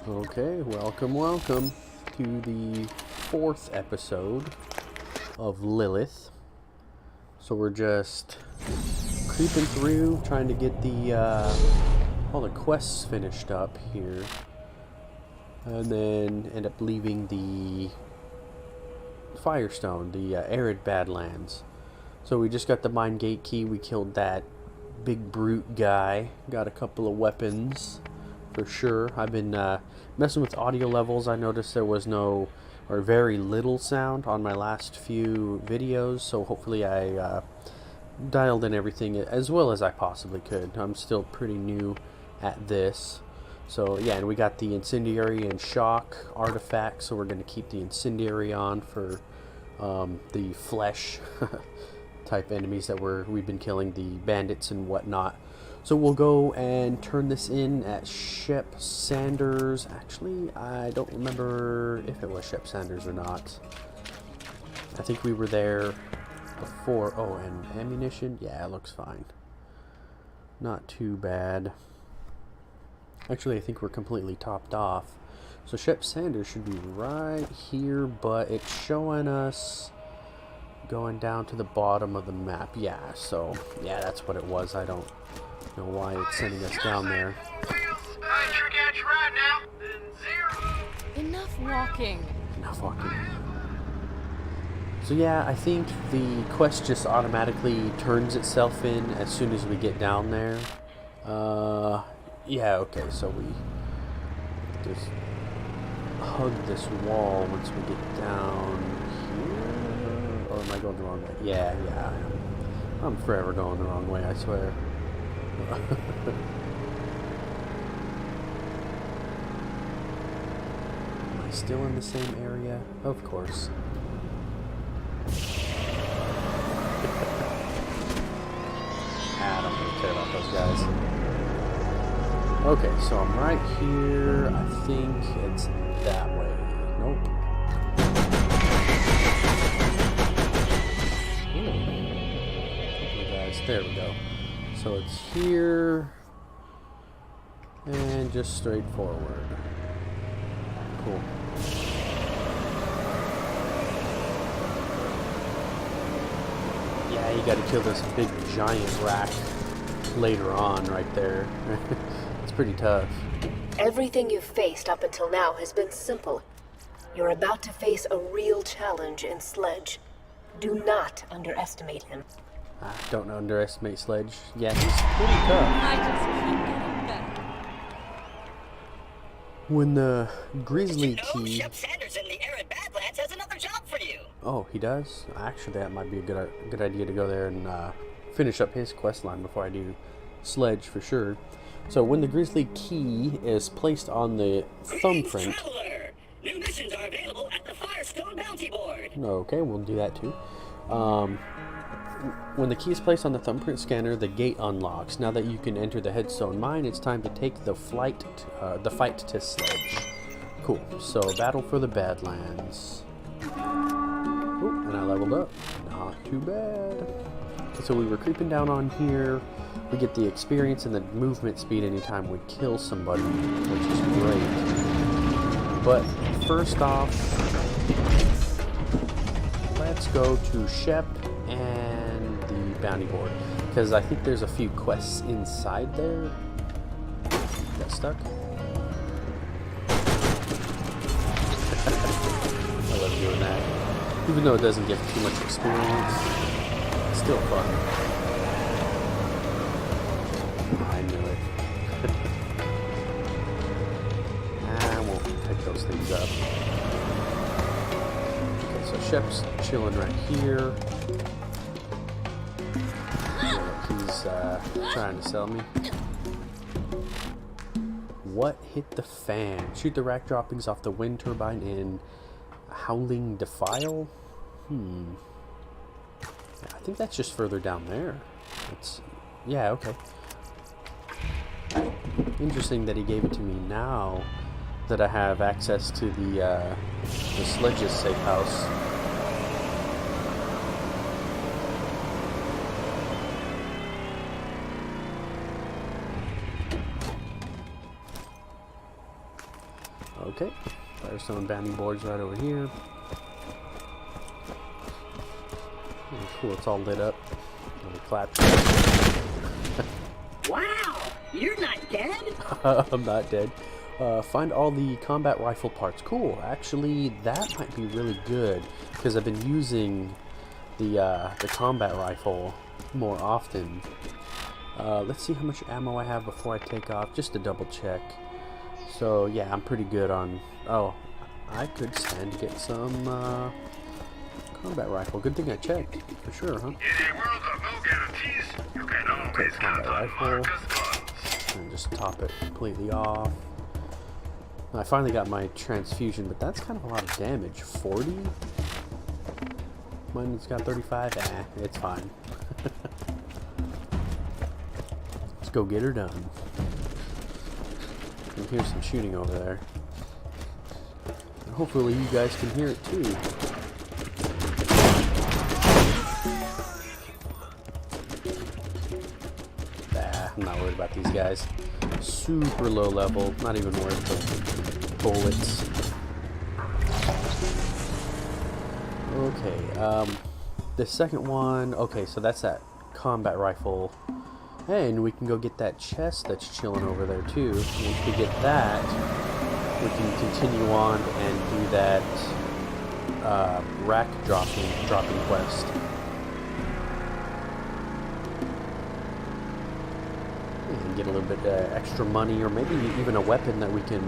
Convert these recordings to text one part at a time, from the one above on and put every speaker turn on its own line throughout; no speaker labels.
Okay, welcome to the fourth episode of Lilith. So we're just creeping through, trying to get the all the quests finished up here, and then end up leaving the Firestone, the arid Badlands. So we just got the Mine Gate key. We killed that big brute guy. Got a couple of weapons. For sure. I've been messing with audio levels. I noticed there was no or very little sound on my last few videos, so hopefully I dialed in everything as well as I possibly could. I'm still pretty new at this. So yeah, and we got the incendiary and shock artifacts, so we're going to keep the incendiary on for the flesh type enemies that we've been killing, the bandits and whatnot. So we'll go and turn this in at Shep Sanders. Actually, I don't remember if it was Shep Sanders or not. I think we were there before. Oh, and ammunition? Yeah, it looks fine. Not too bad. Actually, I think we're completely topped off. So Shep Sanders should be right here, but it's showing us going down to the bottom of the map. Yeah, so yeah, that's what it was. I don't know why it's sending us down there.
Enough walking.
Enough walking. So yeah, I think the quest just automatically turns itself in as soon as we get down there. Yeah, okay, so we just hug this wall once we get down here. Or am I going the wrong way? Yeah, I am. I'm forever going the wrong way, I swear. Am I still in the same area? Of course. I don't really care about those guys. Okay, so I'm right here. I think it's that way. Nope. Ooh. Guys, there we go. So it's here, and just straight forward. Cool. Yeah, you gotta kill this big giant rat later on right there. It's pretty tough.
Everything you've faced up until now has been simple. You're about to face a real challenge in Sledge. Do not underestimate him.
Don't underestimate Sledge. Yeah, he's pretty tough.
I just keep getting better.
When the Grizzly Key...
Shep Sanders in the arid Badlands has another job for you.
Oh, he does? Actually, that might be a good idea to go there and finish up his quest line before I do Sledge for sure. So when the Grizzly Key is placed on the thumbprint...
Traveler! New missions are available at the Firestone Bounty Board.
Okay, we'll do that too. When the key is placed on the thumbprint scanner, the gate unlocks. Now that you can enter the Headstone Mine, it's time to take the fight to Sledge. Cool. So, battle for the Badlands. Oh, and I leveled up. Not too bad. So we were creeping down on here. We get the experience and the movement speed anytime we kill somebody, which is great. But first off, let's go to Shep and the bounty board, because I think there's a few quests inside there. Got stuck. I love doing that. Even though it doesn't give too much experience, it's still fun. I knew it. I won't pick those things up. Okay, so Shep's chilling right here. He's trying to sell me. What hit the fan? Shoot the rack droppings off the wind turbine in Howling Defile? I think that's just further down there. Yeah, okay. Interesting that he gave it to me now that I have access to the Sledge's safe house. Okay. Firestone bounding boards right over here. Oh, cool, it's all lit up. Little clap.
Wow, you're not dead?
I'm not dead. Find all the combat rifle parts. Cool. Actually, that might be really good because I've been using the combat rifle more often. Let's see how much ammo I have before I take off, just to double check. So yeah, I'm pretty good on. Oh, I could stand to get some combat rifle. Good thing I checked for sure, huh? Okay, combat rifle. And just top it completely off. I finally got my transfusion, but that's kind of a lot of damage. 40? Mine's got 35. It's fine. Let's go get her done. I can hear some shooting over there. And hopefully you guys can hear it too. I'm not worried about these guys. Super low level, not even worth the bullets. Okay, the second one, okay, so that's that combat rifle. And we can go get that chest that's chilling over there too. Once we get that, we can continue on and do that rack dropping quest. And get a little bit extra money, or maybe even a weapon that we can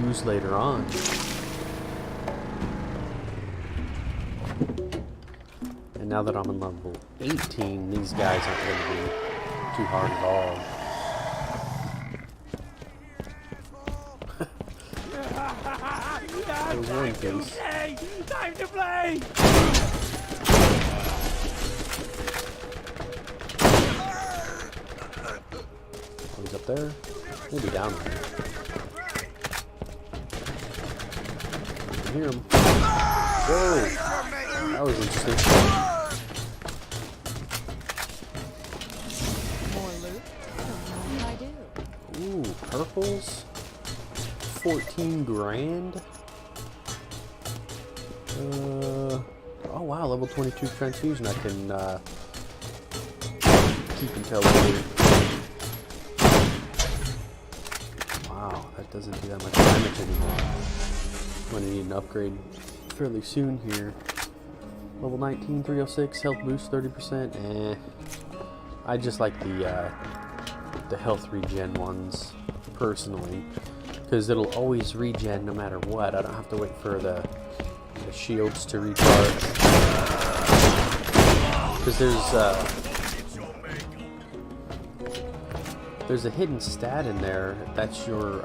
use later on. And now that I'm in level 18, these guys aren't going to be too hard at all. There's one piece.
Time to play!
He's up there. Maybe down there. I can hear him. Whoa! That was interesting.
More loot? What I do?
Ooh, purples. 14 grand. Oh wow, level 22 transfusion. I can keep until later. Wow, that doesn't do that much damage anymore. I'm gonna need an upgrade fairly soon here. Level 19, 306, health boost 30%. I just like the health regen ones personally, because it'll always regen no matter what. I don't have to wait for the shields to recharge. Because there's a hidden stat in there that's your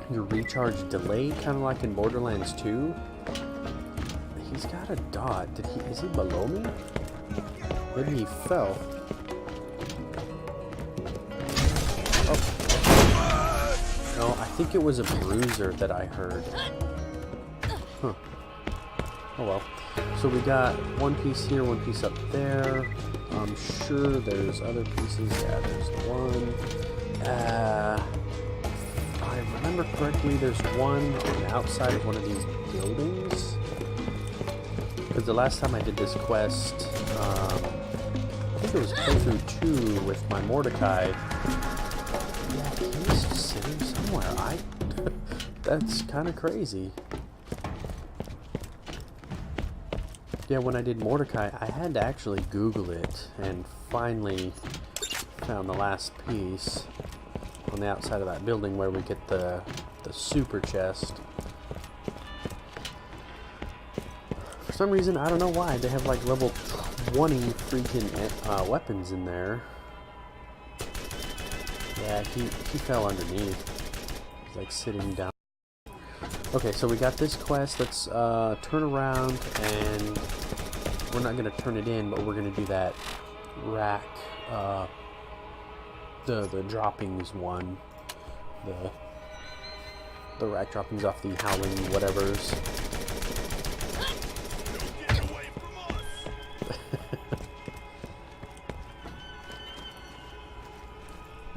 recharge delay, kind of like in Borderlands 2. He's got a dot. Is he below me? Maybe he fell. Oh. No, I think it was a bruiser that I heard. Huh. Oh well. So we got one piece here, one piece up there. I'm sure there's other pieces. Yeah, there's one. If I remember correctly, there's one on the outside of one of these buildings. Because the last time I did this quest, I think it was playthrough 2 with my Mordecai. Yeah, he's sitting somewhere. That's kind of crazy. Yeah, when I did Mordecai, I had to actually Google it, and finally found the last piece on the outside of that building where we get the super chest. For some reason, I don't know why, they have like level 20 freaking weapons in there. Yeah, he fell underneath. He's like sitting down. Okay, so we got this quest. Let's turn around, and we're not going to turn it in, but we're going to do that rack, the droppings one. The rack droppings off the howling whatevers.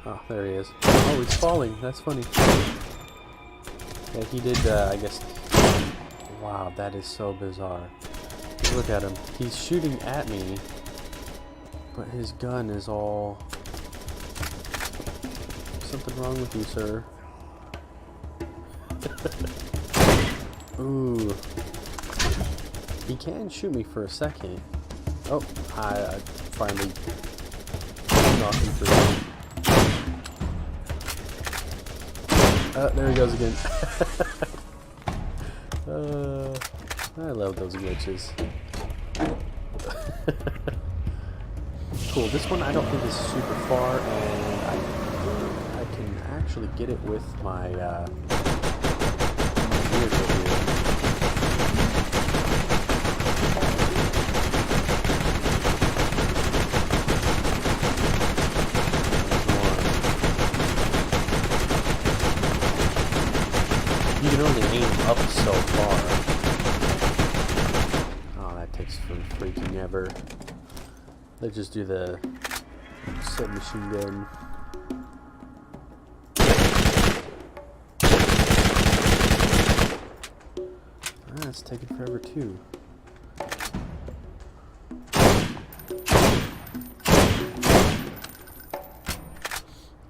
Oh, there he is. Oh, he's falling. That's funny. Yeah, he did, I guess... Wow, that is so bizarre. Look at him. He's shooting at me, but his gun is all... Something wrong with you, sir. Ooh. He can shoot me for a second. Oh, I finally knocked him free. There he goes again. I love those glitches. Cool, this one I don't think is super far, and I can actually get it with my vehicle here. You can only aim up so far. Oh, that takes for freaking ever. Let's just do the submachine gun. Ah, it's taking forever too.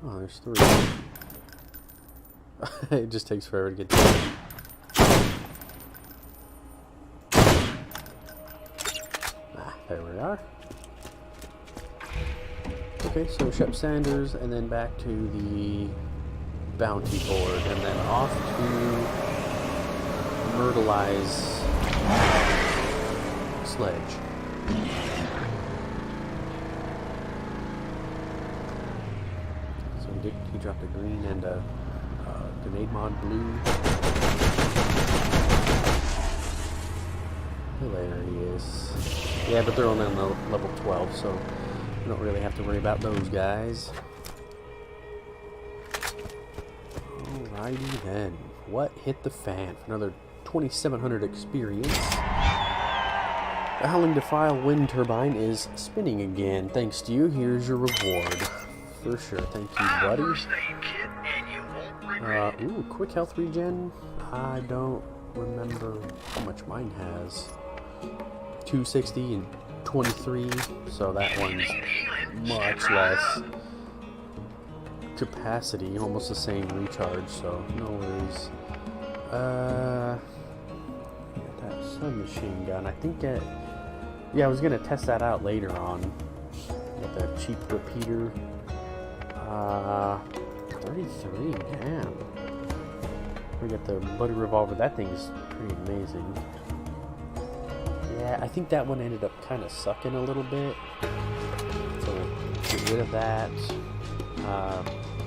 Oh, there's 3. It just takes forever to get to it. Ah, there we are. Okay, so Shep Sanders, and then back to the bounty board, and then off to Myrtlei's sledge. So he dropped a green and a grenade mod blue. There he is. Yeah, but they're only on the level 12, so we don't really have to worry about those guys. Alrighty then. What hit the fan? For another 2,700 experience. The Howling Defile wind turbine is spinning again. Thanks to you, here's your reward. For sure. Thank you, buddy. Ooh, quick health regen. I don't remember how much mine has. 260 and 23, so that one's much less capacity, almost the same recharge, so no worries. That submachine gun, I think yeah, I was gonna test that out later on with a cheap repeater. 33, damn. We got the buddy revolver. That thing's pretty amazing. Yeah, I think that one ended up kind of sucking a little bit. So we'll get rid of that.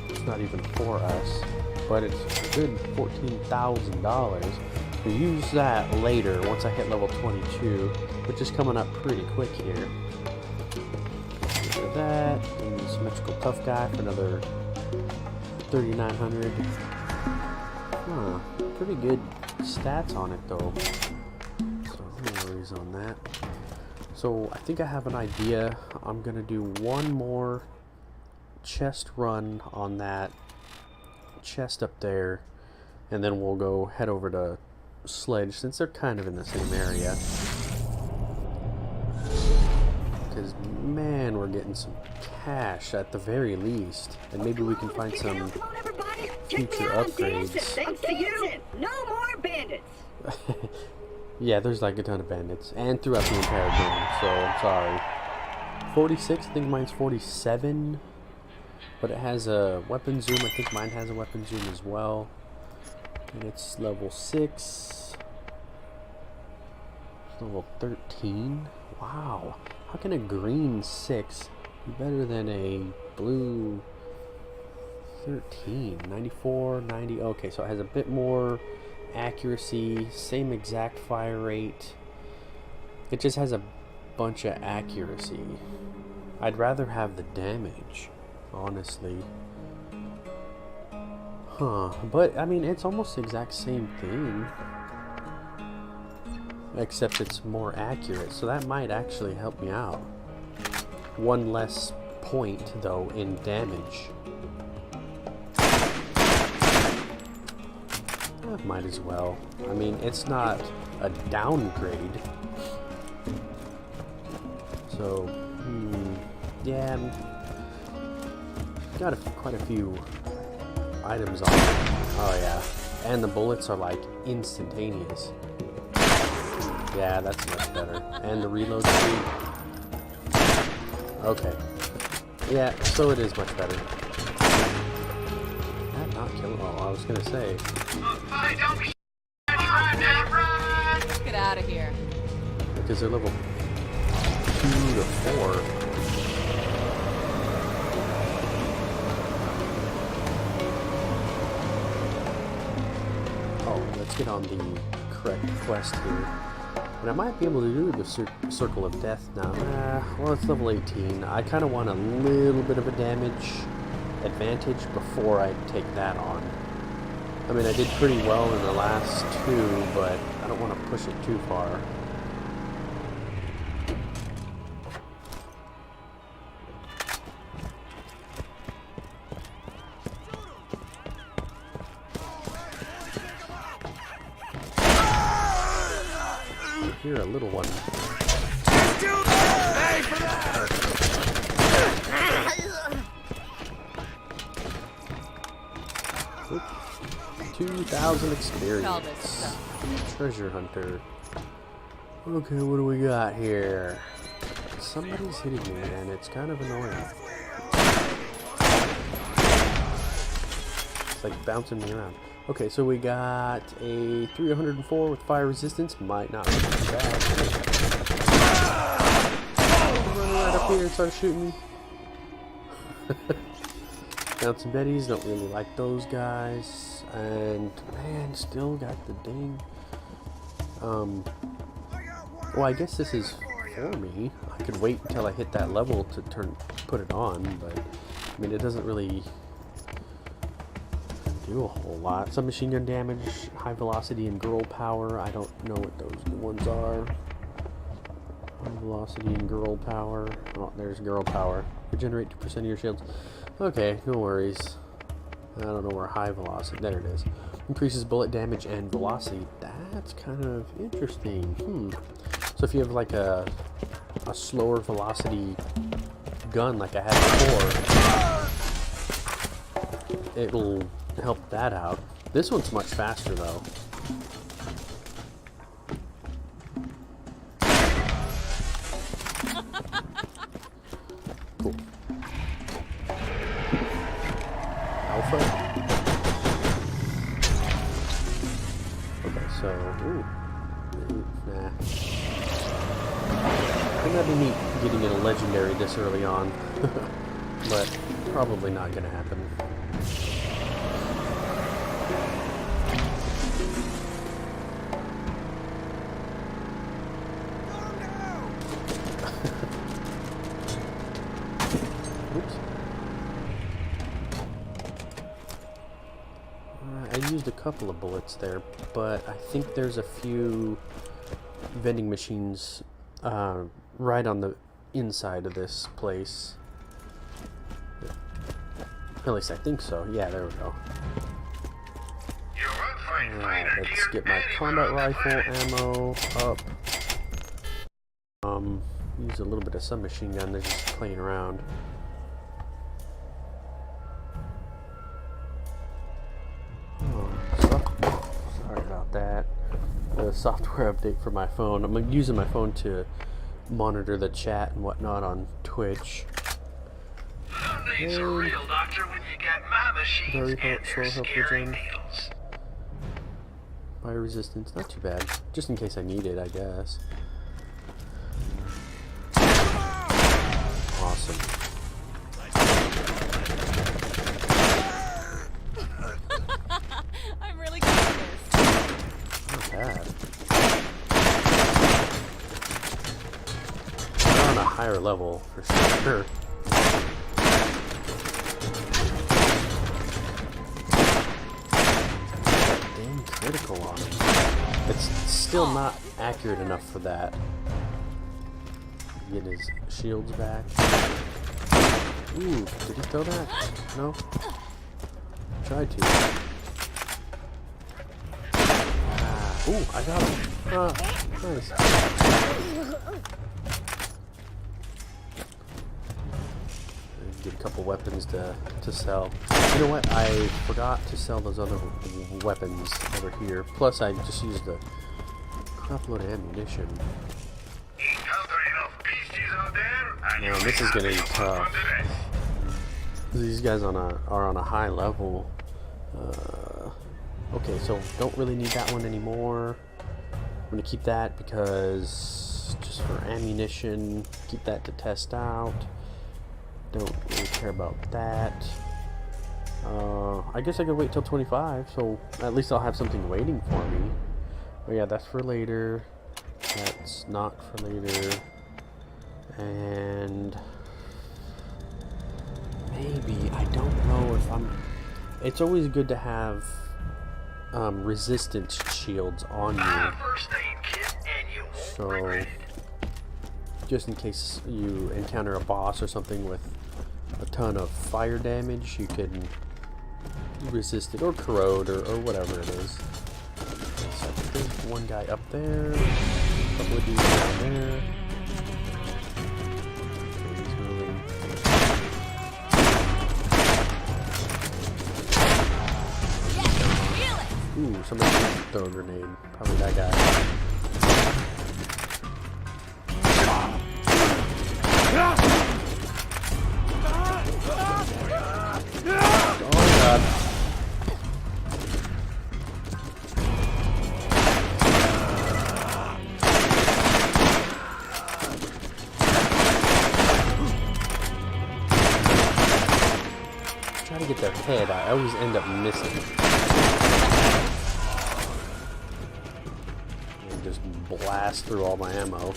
It's not even for us, but it's a good $14,000. We'll use that later once I hit level 22, which is coming up pretty quick here. Get rid of that, and the symmetrical tough guy for another 3,900. Huh, pretty good stats on it though, so no worries on that. So I think I have an idea. I'm gonna do one more chest run on that chest up there, and then we'll go head over to Sledge, since they're kind of in the same area. Because man, we're getting some cash at the very least, and maybe we can find some future upgrades.
Thanks to you, no more bandits.
Yeah, there's like a ton of bandits, and throughout the entire game, so I'm sorry. 46, I think mine's 47, but it has a weapon zoom. I think mine has a weapon zoom as well, and it's level 6. Level 13. Wow, how can a green 6 be better than a blue 13? 94, 90. Okay, so it has a bit more accuracy, same exact fire rate. It just has a bunch of accuracy. I'd rather have the damage, honestly. Huh, but I mean, it's almost the exact same thing, except it's more accurate, so that might actually help me out. One less point though in damage. Might as well. I mean, it's not a downgrade. So, yeah, got quite a few items on it. Oh yeah, and the bullets are like instantaneous. Yeah, that's much better. And the reload speed. Okay. Yeah, so it is much better. That not kill. Oh, I was gonna say.
Get out of here.
Because they're level 2 to 4. Oh, let's get on the correct quest here. And I might be able to do the Circle of Death now. Well, it's level 18. I kind of want a little bit of a damage advantage before I take that on. I mean, I did pretty well in the last 2, but I don't want to push it too far. You're a little one. Oop. 2,000 experience. Treasure hunter. Okay, what do we got here? Somebody's hitting me, and it's kind of annoying. It's like bouncing me around. Okay, so we got a 304 with fire resistance. Might not be too bad. Run right up here and start shooting me. Found some Bettys. Don't really like those guys. And man, still got the ding. Well, I guess this is for me. I could wait until I hit that level to put it on, but I mean, it doesn't really do a whole lot. Submachine gun damage, high velocity, and girl power. I don't know what those ones are. High velocity and girl power. Oh, there's girl power. Regenerate 2% of your shields. Okay, no worries. I don't know where high velocity. There it is. Increases bullet damage and velocity. That's kind of interesting. So if you have like a slower velocity gun like I had before, it'll help that out. This one's much faster though. Cool. Alpha. Okay, so nah. I think that'd be neat getting it a legendary this early on. But probably not gonna happen. I used a couple of bullets there, but I think there's a few vending machines right on the inside of this place. At least I think so. Yeah, there we go. Alright, let's get my combat rifle ammo up. Use a little bit of submachine gun. They're just playing around. Sorry about that. The software update for my phone. I'm using my phone to monitor the chat and whatnot on Twitch.
Needs a real doctor when you got my machines and their scary needles.
Fire resistance, not too bad. Just in case I need it, I guess. Awesome.
I'm really good at this.
Not bad. We're on a higher level for sure. Dang critical on him. It's still not accurate enough for that. Get his shields back. Ooh, did he throw that? No? Tried to. Ooh, I got him. Nice. Get a couple weapons to sell. You know what? I forgot to sell those other weapons over here. Plus, I just used a crap load of ammunition. Man, this is gonna be tough. These guys are on a high level. Okay, so don't really need that one anymore. I'm gonna keep that because just for ammunition. Keep that to test out. Don't really care about that. I guess I could wait till 25, so at least I'll have something waiting for me. But yeah, that's for later. That's not for later. And maybe, I don't know if I'm... It's always good to have resistance shields on you. So, just in case you encounter a boss or something with a ton of fire damage, you can resist it, or corrode, or whatever it is. So there's one guy up there, a couple of dudes down there. Okay, he's moving. Ooh, somebody throw a grenade. Probably that guy. Oh god. Try to get their head. I always end up missing. And just blast through all my ammo.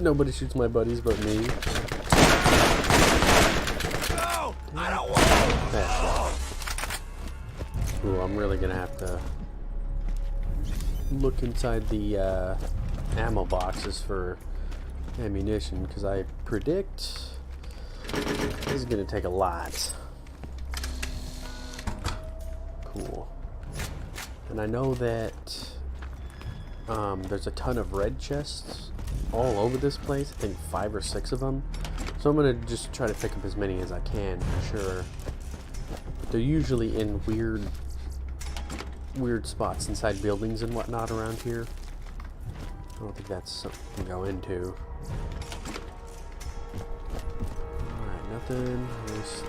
Nobody shoots my buddies but me.
No, I don't want to.
Ooh, I'm really gonna have to look inside the ammo boxes for ammunition, because I predict this is gonna take a lot. Cool. And I know that there's a ton of red chests all over this place. I think 5 or 6 of them. So I'm gonna just try to pick up as many as I can for sure. But they're usually in weird spots inside buildings and whatnot around here. I don't think that's something to go into. Alright, nothing. Just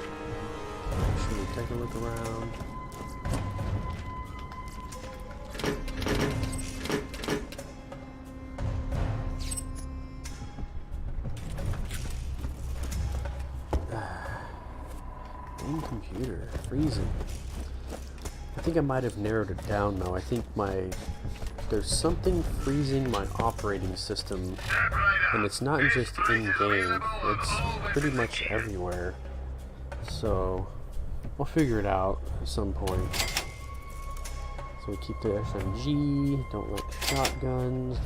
should we take a look around? Computer freezing. I think I might have narrowed it down though. I think there's something freezing my operating system, and it's not just in game, it's pretty much everywhere. So I'll figure it out at some point. So we keep the SMG, don't like shotguns,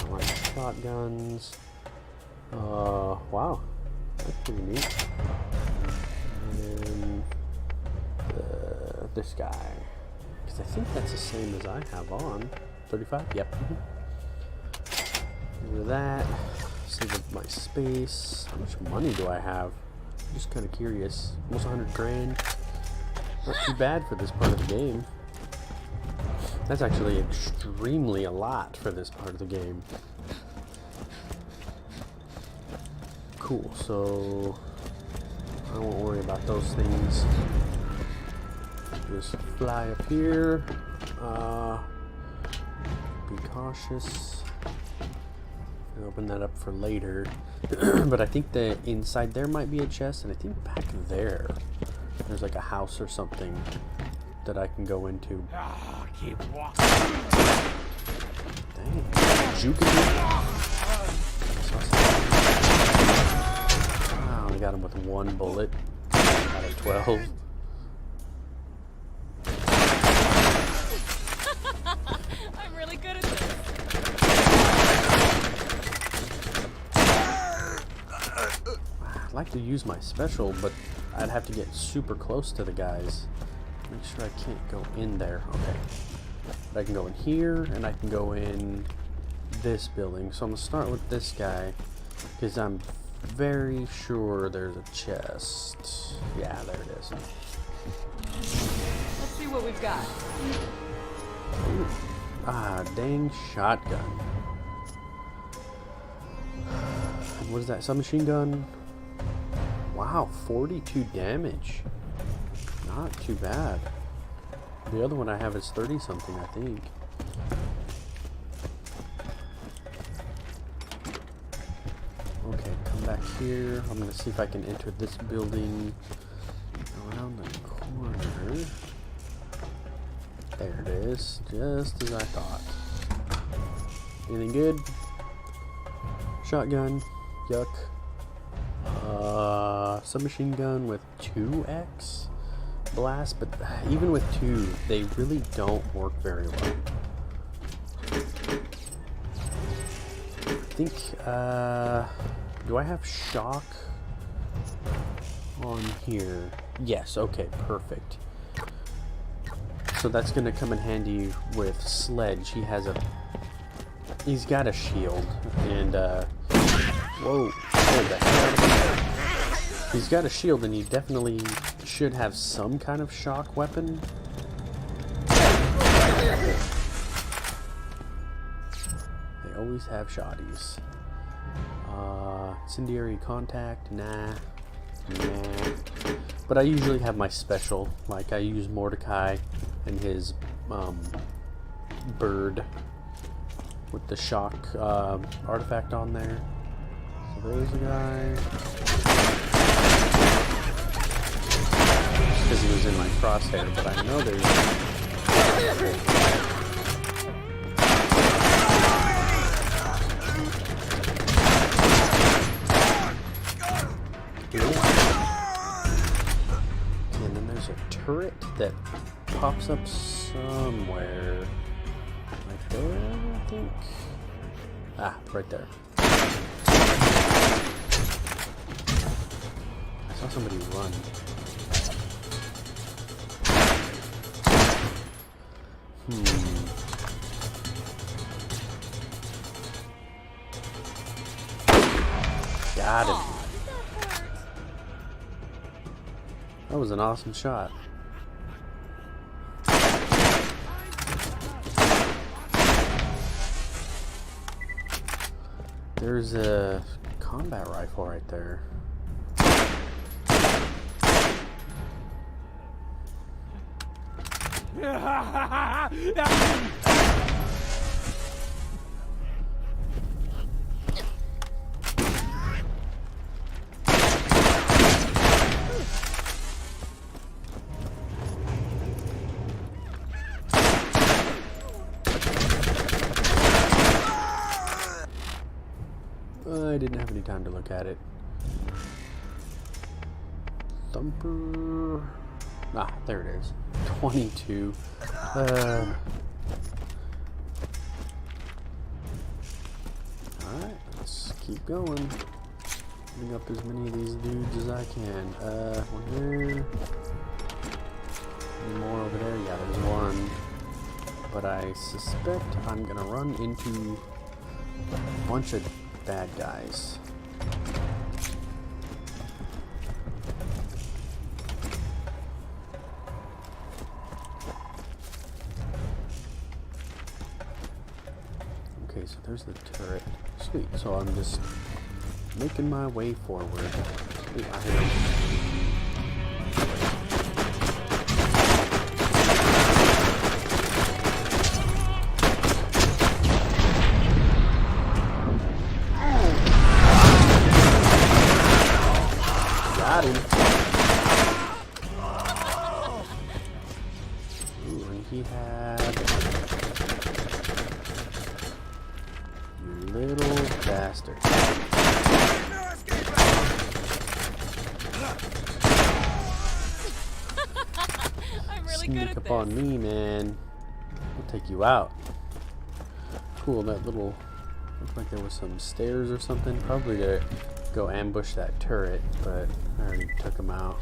wow, that's pretty neat. And this guy, because I think that's the same as I have on. 35? Yep. Rid of that. Save up my space. How much money do I have? I'm just kind of curious. Almost 100 grand. Not too bad for this part of the game. That's actually extremely a lot for this part of the game. Cool, so I won't worry about those things. Just fly up here. Be cautious. I'll open that up for later. But I think that inside there might be a chest, and I think back there's like a house or something that I can go into.
Oh, keep walking.
Dang. Juking me. Wow, I got him with 1 bullet out of 12.
I'm really good at this.
I'd like to use my special, but I'd have to get super close to the guys. Make sure I can't go in there. Okay. But I can go in here, and I can go in this building. So I'm going to start with this guy, because I'm very sure there's a chest. Yeah, there it is.
Let's see what we've got.
Ooh. Ah, dang shotgun. What is that? Submachine gun? Wow, 42 damage. Not too bad. The other one I have is 30 something, I think. Okay, come back here. I'm gonna see if I can enter this building around the corner. There it is, just as I thought. Anything good? Shotgun, yuck. Submachine gun with 2x blast, but even with 2, they really don't work very well. I think, do I have shock on here? Yes, okay, perfect. So that's gonna come in handy with Sledge. He's got a shield, and whoa, what the hell? He's got a shield, and he definitely should have some kind of shock weapon. They always have shotties. Incendiary contact, nah. But I usually have my special, like I use Mordecai and his bird with the shock artifact on there. So there's a guy. Because he was in my crosshair, but I know there's... And then there's a turret that pops up somewhere. Right there, I think. Ah, right there. I saw somebody run. Got him. That was an awesome shot. There's a combat rifle right there. I didn't have any time to look at it. Thumper. Ah, there it is. 22. Alright, let's keep going. Getting up as many of these dudes as I can. One there. Any more over there? Yeah, there's one. But I suspect I'm gonna run into a bunch of bad guys. Okay, so there's the turret. Sweet, so I'm just making my way forward. Sweet, I hear him. Got him. Ooh, and he had... You little bastard.
I'm really good
Sneak
at
up
this.
on me, man. I'll take you out. Cool, that little Looked like there was some stairs or something. Probably to go ambush that turret, but I already took him out.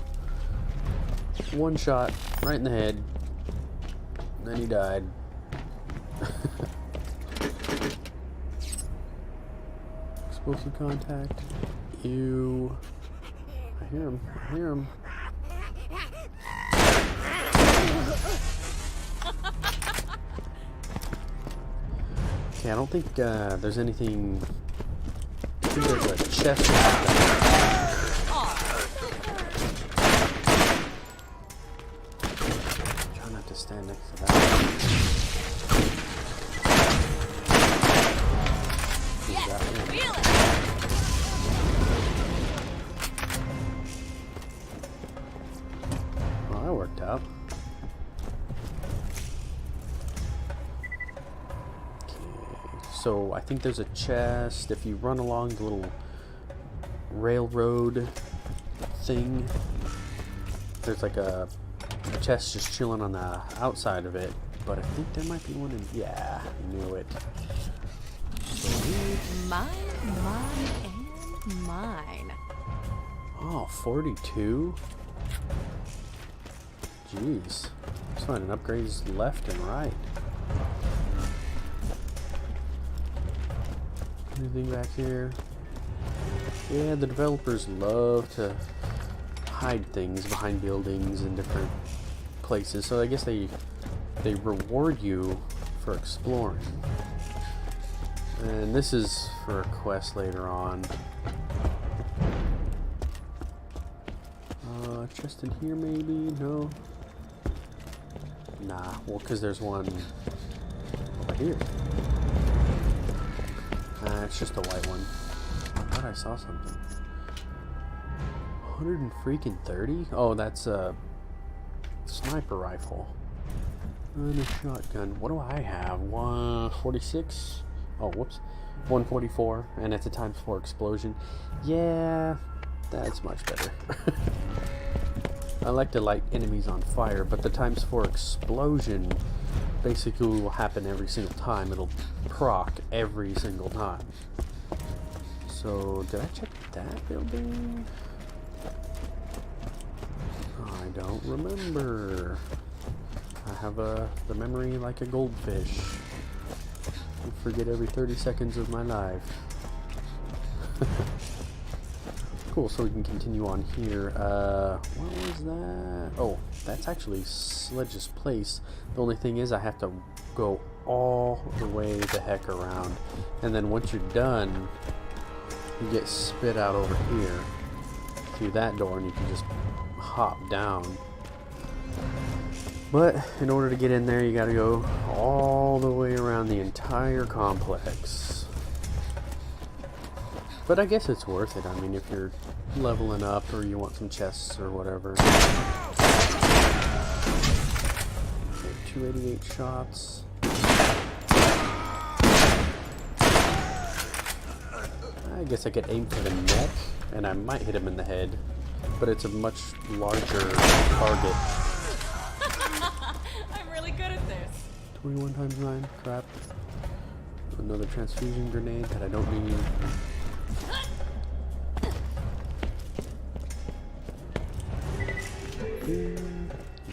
One shot, right in the head. Then he died. Explosive contact. Ew. I hear him. I hear him. Okay, I don't think there's anything. I think there's a chest or something. Try not to stand next to that. Well, that worked out. So I think there's a chest. If you run along the little railroad thing, there's like a chest just chilling on the outside of it. But I think there might be one in. Yeah, I knew it.
Mine, and mine.
Oh, 42? Jeez. Just finding upgrades left and right. Anything back here? Yeah, the developers love to hide things behind buildings and different places, so I guess they reward you for exploring. And this is for a quest later on. Chest in here maybe? No? Nah, well, because there's one over here. It's just a white one. I thought I saw something. 130? Oh, that's a sniper rifle. And a shotgun. What do I have? 146? Oh, whoops. 144. And it's a ×4 explosion. Yeah, that's much better. I like to light enemies on fire, but the ×4 explosion basically will happen every single time. It'll proc every single time. So, did I check that building? I don't remember. I have the memory like a goldfish. I forget every 30 seconds of my life. Cool, so we can continue on here. What was that? Oh, that's actually Sledge's place. The only thing is I have to go all the way the heck around. And then once you're done, you get spit out over here through that door and you can just hop down. But in order to get in there, you gotta go all the way around the entire complex. But I guess it's worth it. I mean, if you're leveling up or you want some chests or whatever. Okay, 288 shots. I guess I could aim for the neck, and I might hit him in the head. But it's a much larger target.
I'm really good at this.
21 × 9. Crap. Another transfusion grenade that I don't need.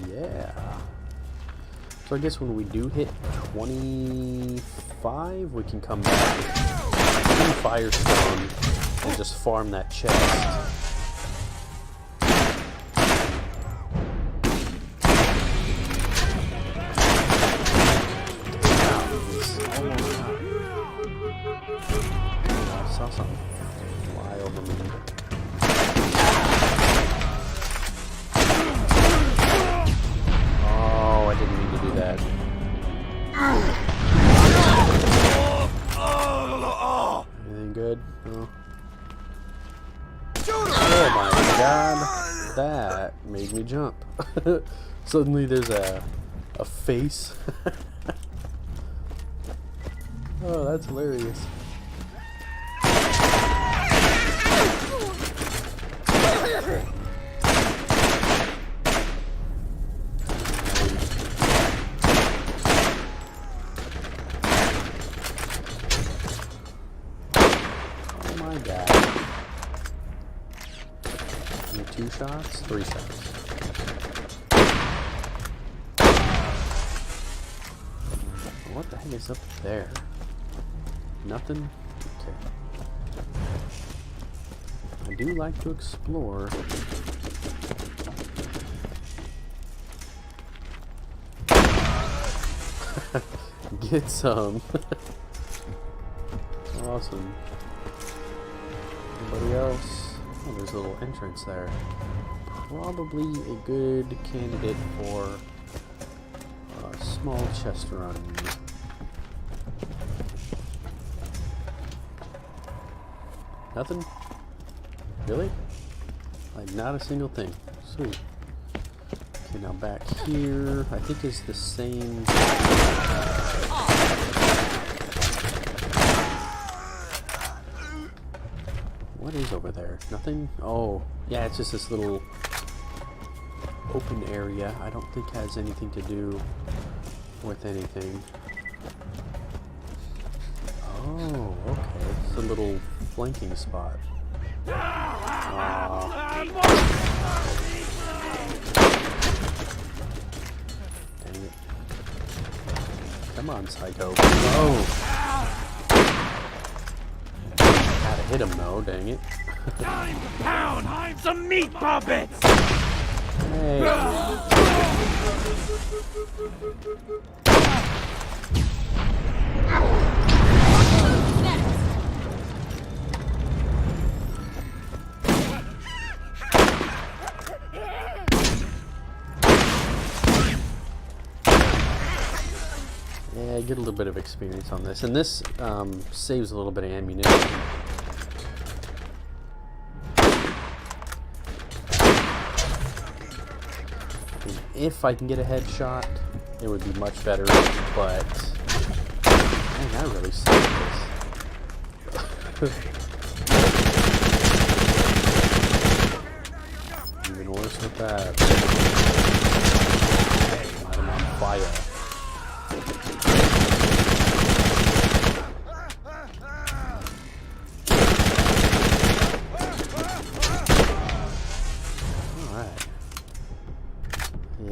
Yeah. So I guess when we do hit 25, we can come back to Firestone and just farm that chest. I saw something fly over me. Anything good? No. Oh my god! That made me jump. Suddenly there's a face. Oh, that's hilarious. my god. Only 2 shots? 3 shots. What the heck is up there? Nothing? Okay. I do like to explore. Get some. Awesome. Anybody else? Oh, there's a little entrance there. Probably a good candidate for a small chest run. Nothing? Really? Like, not a single thing. Sweet. Okay, now back here, I think is the same. What is over there? Nothing? Oh, yeah, it's just this little open area. I don't think has anything to do with anything. Oh, okay. It's a little flanking spot. Dang it. Come on, Psycho. Oh! Gotta hit him though, dang it.
Time to pound! I'm some meat puppets!
Hey. Yeah, get a little bit of experience on this, and this saves a little bit of ammunition. If I can get a headshot, it would be much better, but man, I really suck at this. Even worse with that. I'm on fire.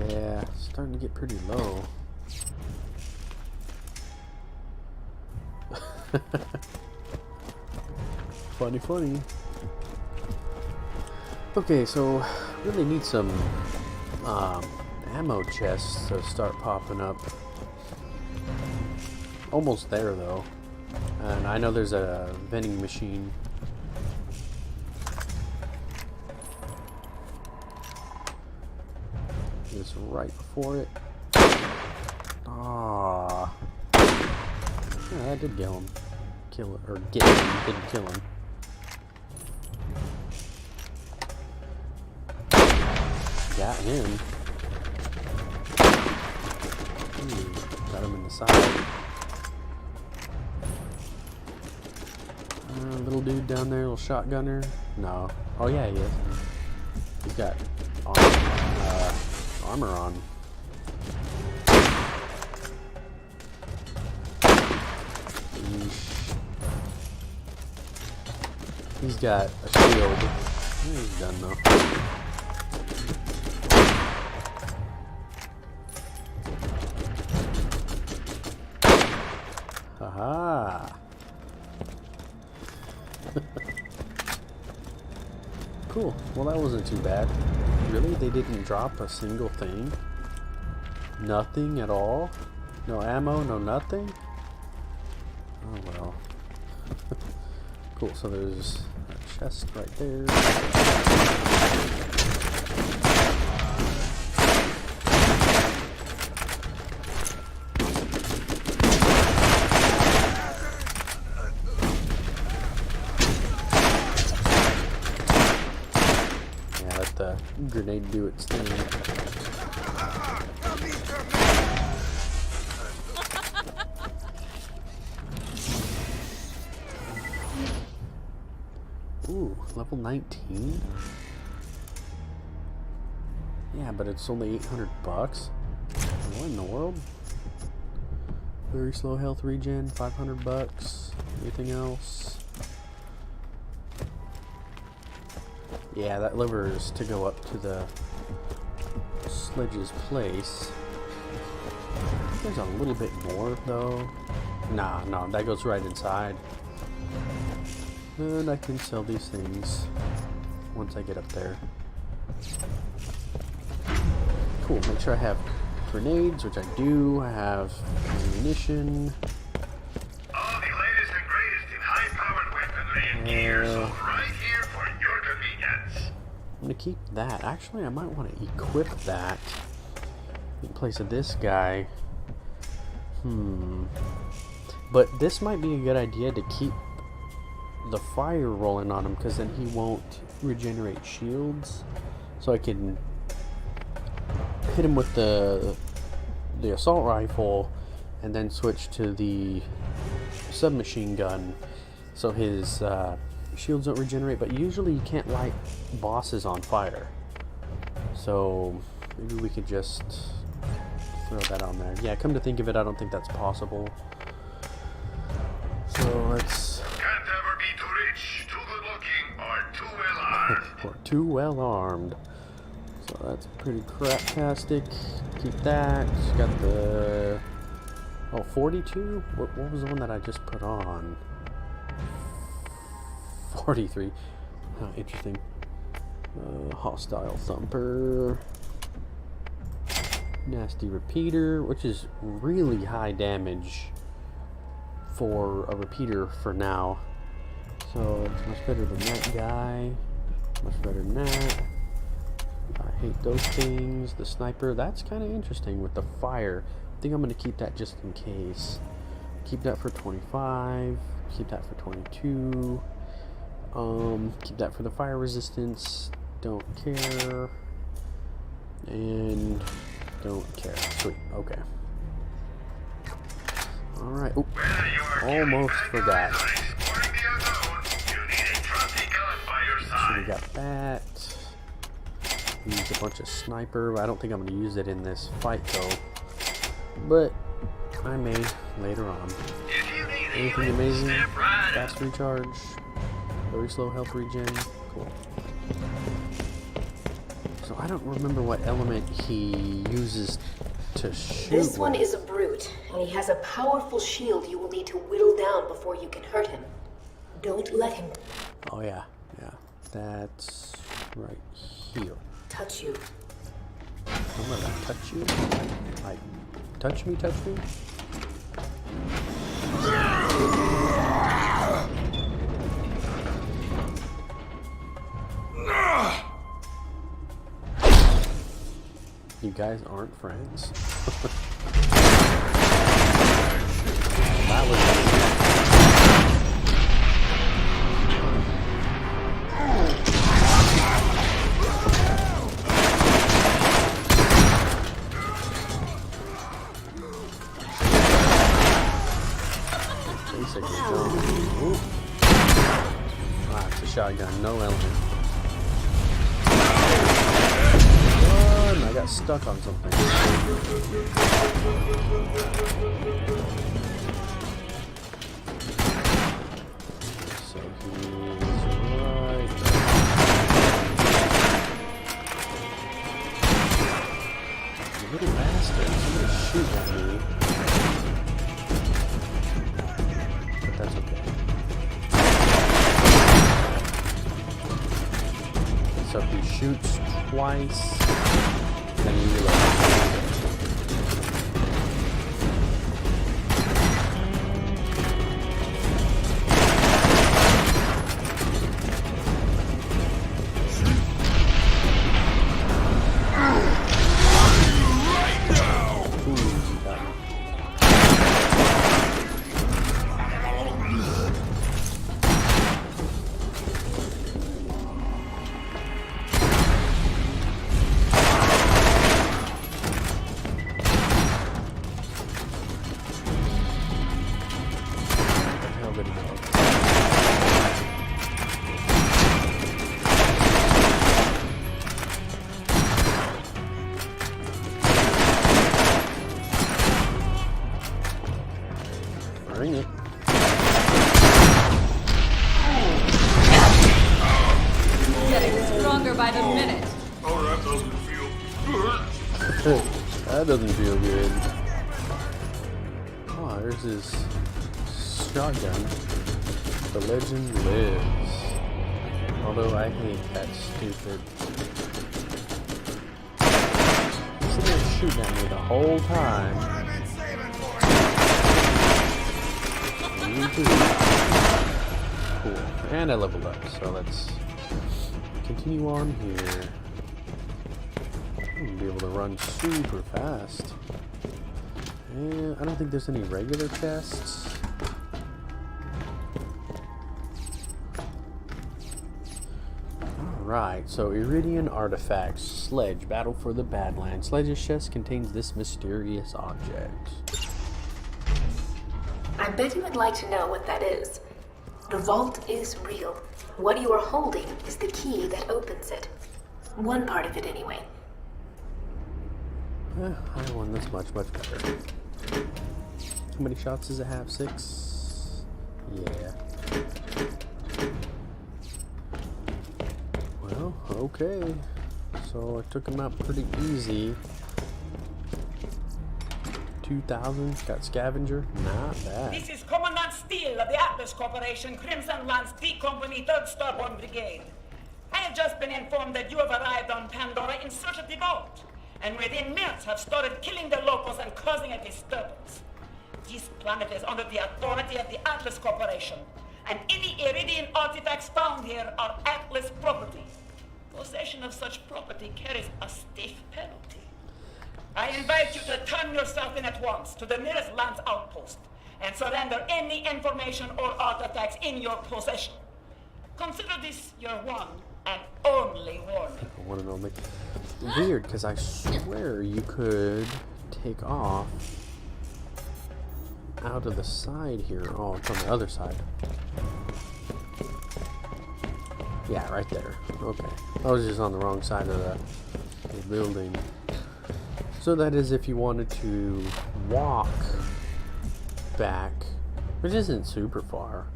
Yeah, starting to get pretty low. Funny. Okay, so really need some ammo chests to start popping up. Almost there though. And I know there's a vending machine. Is right before it. Ah, yeah, that did kill him. Kill it or get him? Didn't kill him. Got him. Got him in the side. Little dude down there, little shotgunner. No. Oh yeah, he is. He's got armor on. He's got a shield. He's done though. Haha. Cool. Well, that wasn't too bad. Really? They didn't drop a single thing? Nothing at all? No ammo, no nothing? Oh well. Cool, so there's a chest right there. Yeah, let the grenade do its thing. Ooh, level 19? Yeah, but it's only 800 bucks. What in the world? Very slow health regen, 500 bucks. Anything else? Yeah, that lever is to go up to the Sledge's place. I think there's a little bit more though. Nah, no, that goes right inside. And I can sell these things once I get up there. Cool, make sure I have grenades, which I do. I have ammunition.
All the latest and greatest in high-powered weaponry and gear sold right here for your convenience.
I'm gonna keep that. Actually, I might want to equip that in place of this guy. But this might be a good idea to keep the fire rolling on him, because then he won't regenerate shields. So I can hit him with the assault rifle and then switch to the submachine gun so his shields don't regenerate. But usually you can't light bosses on fire, so maybe we could just throw that on there. Yeah, come to think of it, I don't think that's possible. So let's...
Can't ever be too rich, too good looking, or too well armed.
Or too well armed. So that's pretty craptastic. Keep that. Got the... Oh, 42? What was the one that I just put on? 43. Oh, interesting. Hostile thumper. Nasty repeater, which is really high damage for a repeater for now. So it's much better than that guy. Much better than that. I hate those things. The sniper, that's kind of interesting with the fire. I think I'm going to keep that just in case. Keep that for 25. Keep that for 22. Keep that for the fire resistance. Don't care. And don't care. Sweet. Okay. Alright. Almost forgot. So we got that. We used a bunch of sniper. I don't think I'm going to use it in this fight though. But I may later on. Anything amazing? Fast recharge. Very slow health regen. Cool. So I don't remember what element he uses to shoot.
This one
with.
is a brute, and he has a powerful shield you will need to whittle down before you can hurt him. Don't let him
Oh yeah, yeah. That's right here.
touch you.
I'm gonna touch you. Like, touch me, touch me. You guys aren't friends. That was basically done. Ah, it's a shotgun, no element. I got stuck on something. So he's right there. You little bastard. He's gonna shoot at me. But that's okay. So he shoots twice. Then you reload.
by the minute.
Oh, that doesn't feel good.
That doesn't feel good. Oh, there's his shotgun. The legend lives. Although I hate that stupid. He's there shooting at me the whole time. Cool. And I leveled up, so let's continue on here. I'm gonna be able to run super fast. And I don't think there's any regular chests. Alright, so Iridian artifacts. Sledge, battle for the Badlands. Sledge's chest contains this mysterious object.
I bet you would like to know what that is. The vault is real. What you are holding is the key that opens it. One part of it, anyway.
I won this much better. How many shots does it have? 6? Yeah. Well, okay. So I took him out pretty easy. 2,000. Got scavenger. Not bad.
This is Commandant Steele of the Atlas Corporation, Crimson Lance D Company, 3rd Starborn Brigade. I have just been informed that you have arrived on Pandora in search of the vault, and within minutes have started killing the locals and causing a disturbance. This planet is under the authority of the Atlas Corporation, and any Iridian artifacts found here are Atlas property. Possession of such property carries a stiff penalty. I invite you to turn yourself in at once to the nearest Lance outpost and surrender any information or artifacts in your possession. Consider this your one and only warning.
One and only. Weird, because I swear you could take off out of the side here. Oh, it's on the other side. Yeah, right there. Okay. I was just on the wrong side of the building. So that is if you wanted to walk back, which isn't super far.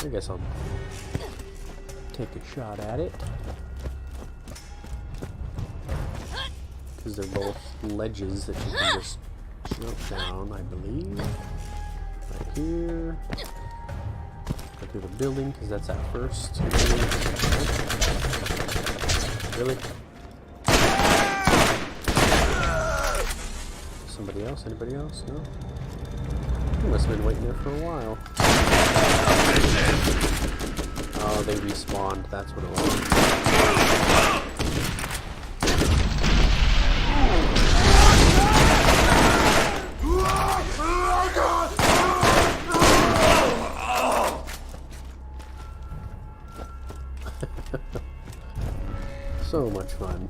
I guess I'll take a shot at it. Because they're both ledges that you can just jump down, I believe. Right here. Go through the building, because that's at first. Really? Somebody else? Anybody else? No? You must have been waiting there for a while. Oh, they respawned. That's what it was. So much fun.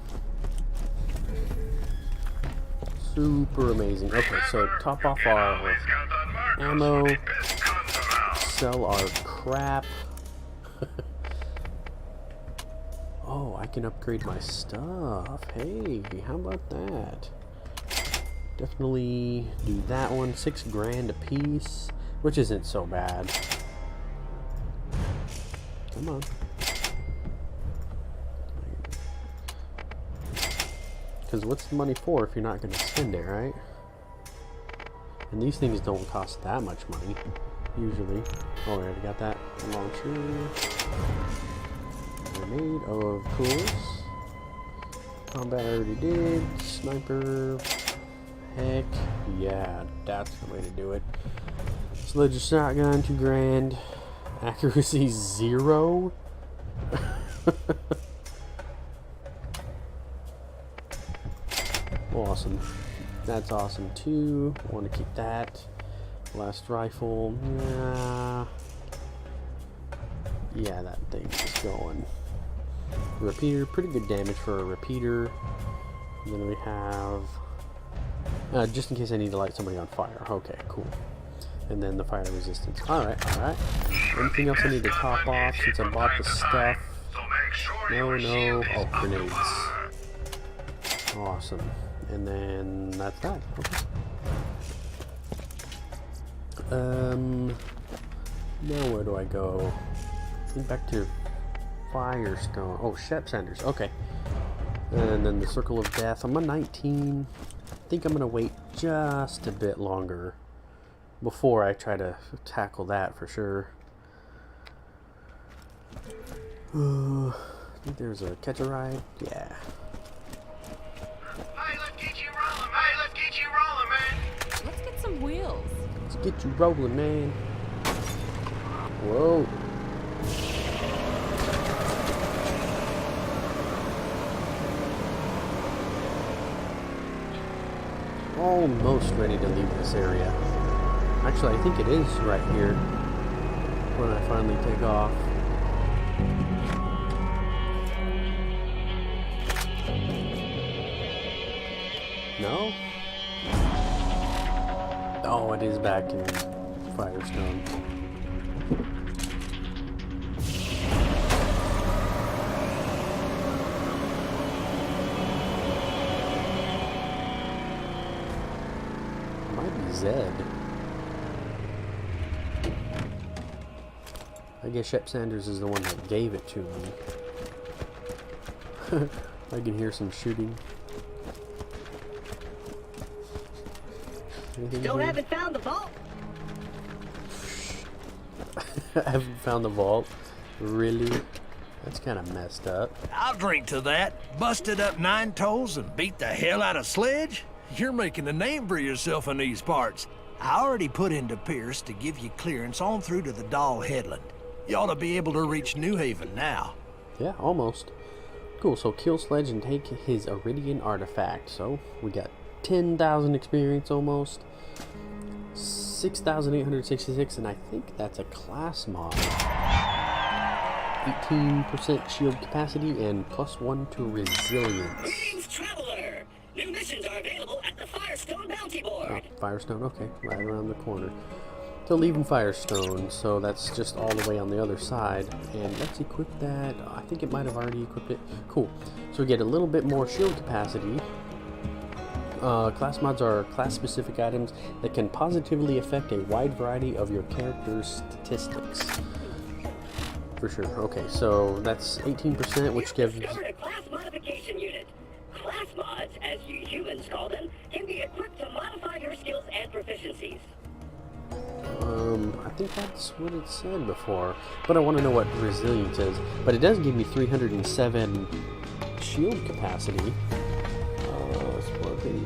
Super amazing. Okay, so top off our ammo, sell our crap. Oh, I can upgrade my stuff. Hey, how about that? Definitely do that one. 6 grand a piece, which isn't so bad. Come on. Because what's the money for if you're not going to spend it, right? And these things don't cost that much money, usually. Oh, I already got that. Launcher. Grenade, of course. Combat I already did. Sniper. Heck yeah, that's the way to do it. Sledge shotgun, 2 grand. Accuracy 0. Awesome. That's awesome too. Want to keep that. Last rifle. Yeah, that thing is going. Repeater, pretty good damage for a repeater. And then we have just in case I need to light somebody on fire. Okay, cool. And then the fire resistance. Alright, alright. Anything else I need to top off since I bought the stuff? No. Oh, grenades. Awesome. And then that's that. Okay. Now where do I go? I think back to Firestone. Oh, Shep Sanders. Okay. And then the Circle of Death. I'm on 19. I think I'm going to wait just a bit longer before I try to tackle that for sure. I think there's a catch a ride. Yeah.
Hey, let's get you rolling, man. Hey, let's get you rolling, man.
Let's get some wheels.
Let's get you rolling, man. Whoa. Almost ready to leave this area. Actually, I think it is right here when I finally take off. No? Oh, it is back in Firestone. Might be Zed. I guess Shep Sanders is the one that gave it to me. I can hear some shooting.
Still haven't found the vault.
I haven't found the vault. Really? That's kind of messed up.
I'll drink to that. Busted up 9 toes and beat the hell out of Sledge? You're making a name for yourself in these parts. I already put into Pierce to give you clearance on through to the Doll Headland. You ought to be able to reach New Haven now.
Yeah, almost. Cool, so kill Sledge and take his Iridian artifact. So, we got 10,000 experience almost. 6,866, and I think that's a class mod. 18% shield capacity and +1 to resilience.
Greetings, traveler. New missions are available at the Firestone Bounty Board.
Oh, Firestone, okay, right around the corner. So leaving Firestone, so that's just all the way on the other side. And let's equip that. I think it might have already equipped it. Cool. So we get a little bit more shield capacity. Class mods are class-specific items that can positively affect a wide variety of your character's statistics. For sure. Okay, so that's 18%, which gives...
Discovered a class modification unit. Class mods, as you humans call them, can be equipped to modify your skills and proficiencies.
I think that's what it said before, but I want to know what resilience is. But it does give me 307 shield capacity.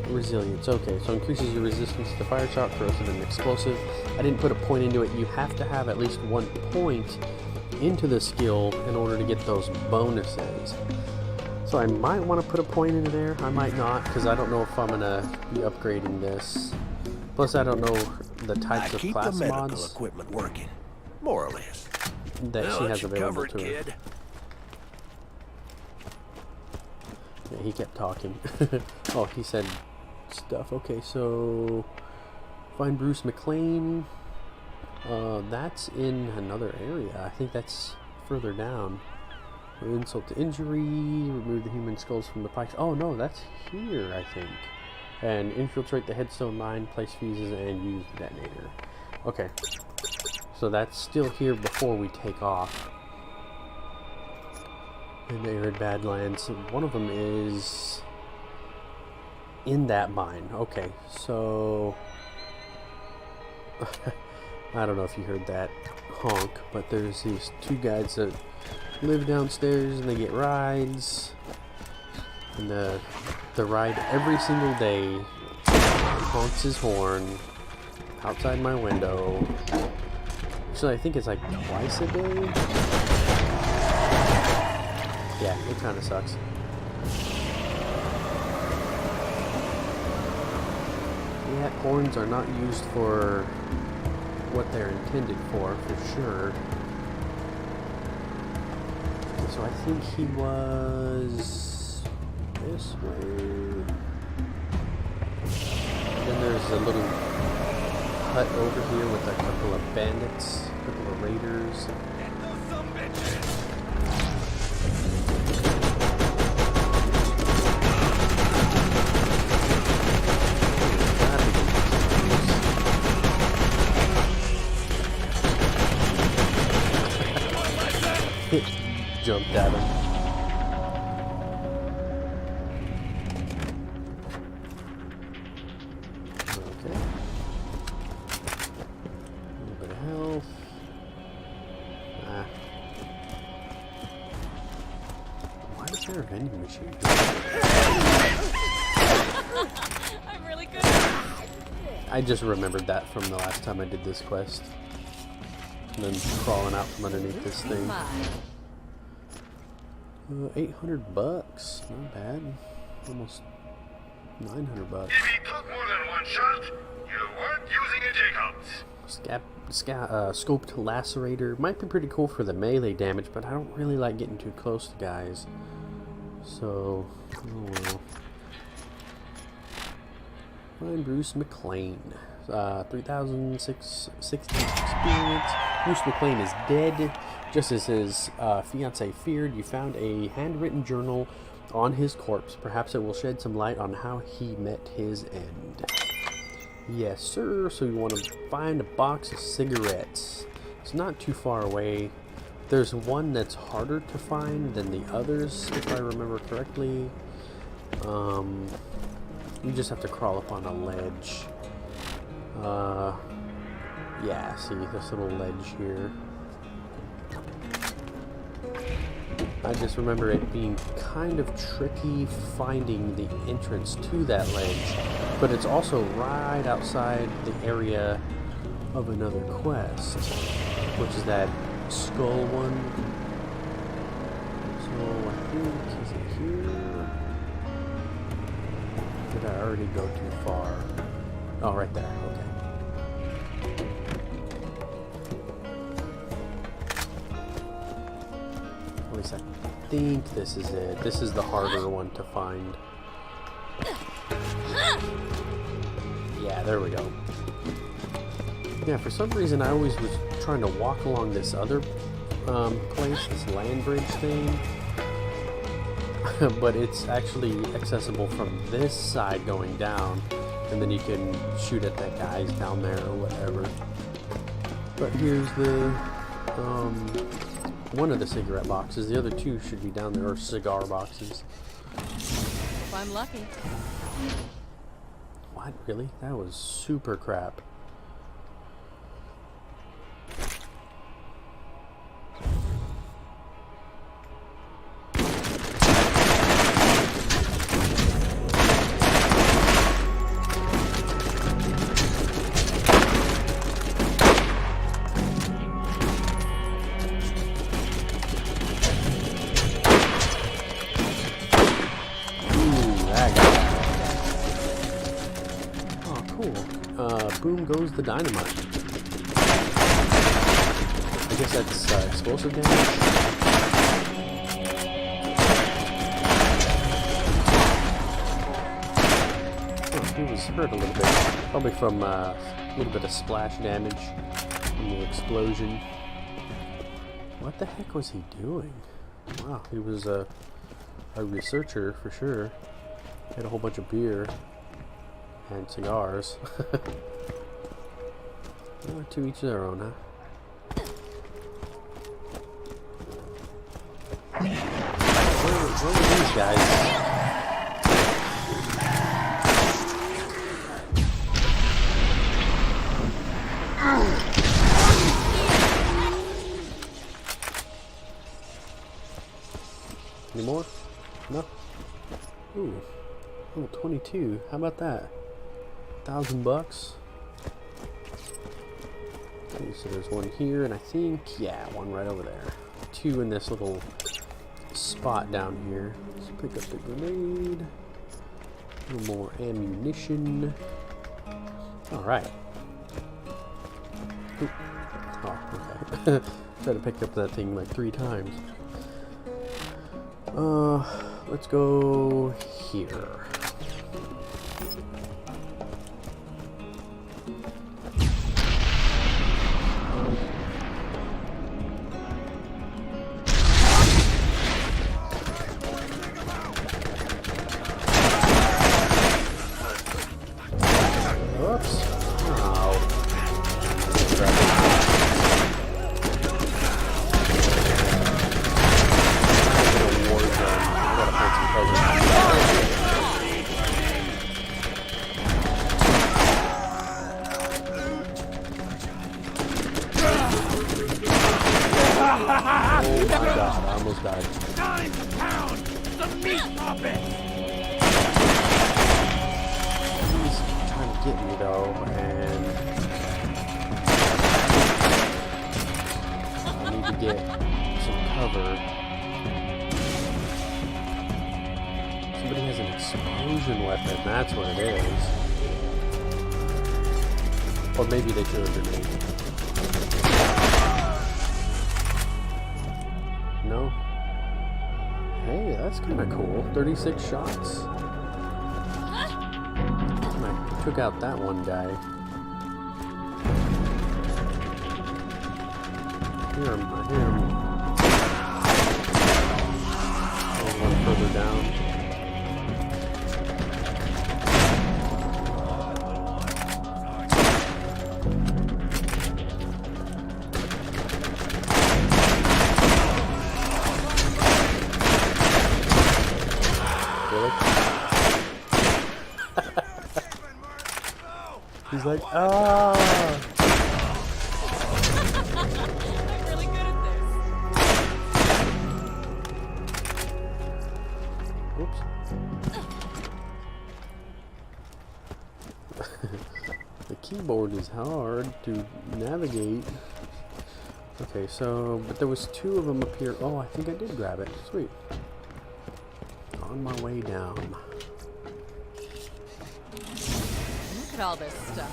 Resilience, okay, so increases your resistance to fire shot, corrosive, and explosive. I didn't put a point into it. You have to have at least 1 point into the skill in order to get those bonuses. So I might want to put a point into there. I might not, because I don't know if I'm going to be upgrading this. Plus, I don't know the types of
keep
class
the medical
mods
equipment working, more or less.
that she has available
covered,
to her.
kid.
Yeah, he kept talking. Oh, he said stuff. Okay, so find Bruce McLean. That's in another area. I think that's further down. Insult to injury. Remove the human skulls from the pikes. Oh no, that's here, I think. And infiltrate the headstone mine, place fuses, and use the detonator. Okay. So that's still here before we take off. In the arid Badlands. One of them is in that mine. Okay, so I don't know if you heard that honk, but there's these 2 guys that live downstairs and they get rides. And the ride every single day honks his horn outside my window. Actually, I think it's like twice a day. Yeah, it kind of sucks. Yeah, horns are not used for what they're intended for sure. So I think he was this way. Then there's a little hut over here with a couple of bandits, a couple of raiders. jumped at him. Okay. A little bit of health. Ah. Why is there a vending machine?
I'm really good.
I just remembered that from the last time I did this quest. And then crawling out from underneath this thing.
Mine.
800 bucks. Not bad. Almost 900 bucks.
If he took more than one shot, you weren't using a Jacobs.
Scoped lacerator might be pretty cool for the melee damage, but I don't really like getting too close to guys. So, oh well. Find Bruce McLean. 3,660 experience. Bruce McLean is dead. Just as his fiancée feared, you found a handwritten journal on his corpse. Perhaps it will shed some light on how he met his end. Yes, sir. So you want to find a box of cigarettes. It's not too far away. There's one that's harder to find than the others, if I remember correctly. You just have to crawl up on a ledge. Yeah, see this little ledge here. I just remember it being kind of tricky finding the entrance to that ledge, but it's also right outside the area of another quest, which is that skull one. So I think, is it here? Did I already go too far? Oh, right there, okay. At least I think this is it. This is the harder one to find. Yeah, there we go. Yeah, for some reason I always was trying to walk along this other place, this land bridge thing. But it's actually accessible from this side going down. And then you can shoot at that guys down there or whatever. But here's the one of the cigarette boxes. The other two should be down there, or cigar boxes.
If I'm lucky.
What? Really? That was super crap. Boom goes the dynamite. I guess that's explosive damage. Oh, he was hurt a little bit. Probably from a little bit of splash damage from the explosion. What the heck was he doing? Wow, he was a researcher for sure. He had a whole bunch of beer and cigars. To each their own, huh? Where are these guys? Any more? No? Ooh. Level 22. How about that? $1,000? Okay, so there's one here, and I think, yeah, one right over there. Two in this little spot down here. Let's pick up the grenade. A little more ammunition. Alright. Oh, okay. Tried to pick up that thing like 3 times. Let's go here. almost died.
9 pounds! The meat puppet!
He's trying to get me though, and I need to get some cover. Somebody has an explosion weapon, that's what it is. Or maybe they threw a grenade. No? Hey, that's kind of cool. 36 shots. I took out that one guy. I hear him. There's one further down. He's like, ah!
I'm really good at this.
Oops. The keyboard is hard to navigate. Okay, so, but there was 2 of them up here. Oh, I think I did grab it. Sweet. On my way down.
Look at all this stuff.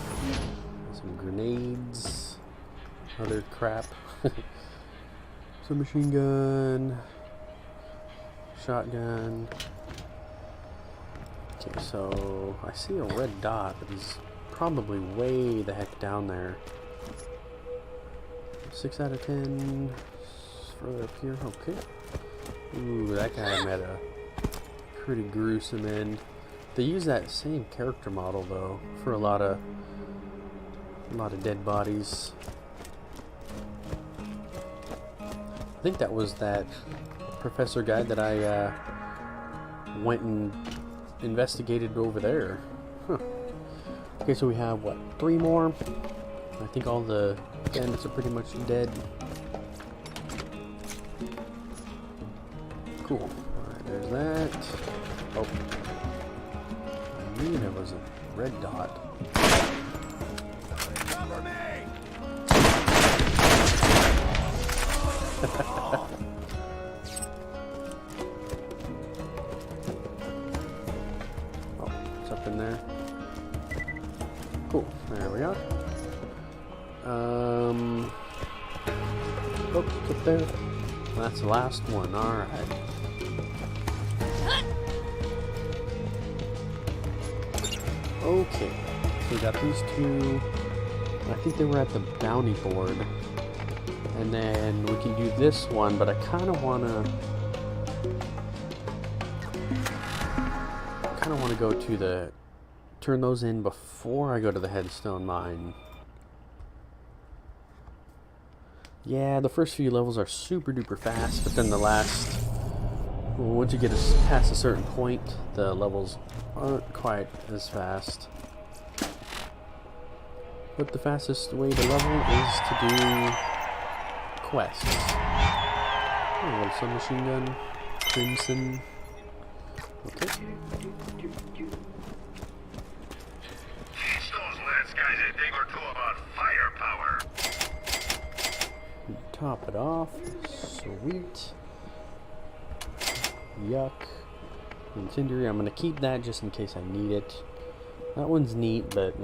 Some grenades. Other crap. Some machine gun. Shotgun. Okay, so I see a red dot, but he's probably way the heck down there. 6 out of 10. Further up here. Okay. Ooh, that guy met a pretty gruesome end. They use that same character model though for a lot of dead bodies. I think that was that professor guy that I went and investigated over there. Huh. Okay, so we have what, 3 more? I think all the bandits are pretty much dead. Cool. Alright, there's that. Oh. I knew there was a red dot.
Cover me!
Oh, it's up in there. Cool. There we are. Oh, it's up there. That's the last one. Alright. Okay. So we got these 2. I think they were at the bounty board. And then we can do this one, but I kind of want to go to the, turn those in before I go to the headstone mine. Yeah, the first few levels are super duper fast, but then the last, once you get past a certain point, the levels aren't quite as fast. But the fastest way to level is to do quests. Oh, a little submachine gun. Crimson. Okay.
Teach those last guys a thing or 2 about firepower.
Top it off. Sweet. Yuck. Incendiary. I'm gonna keep that just in case I need it. That one's neat, but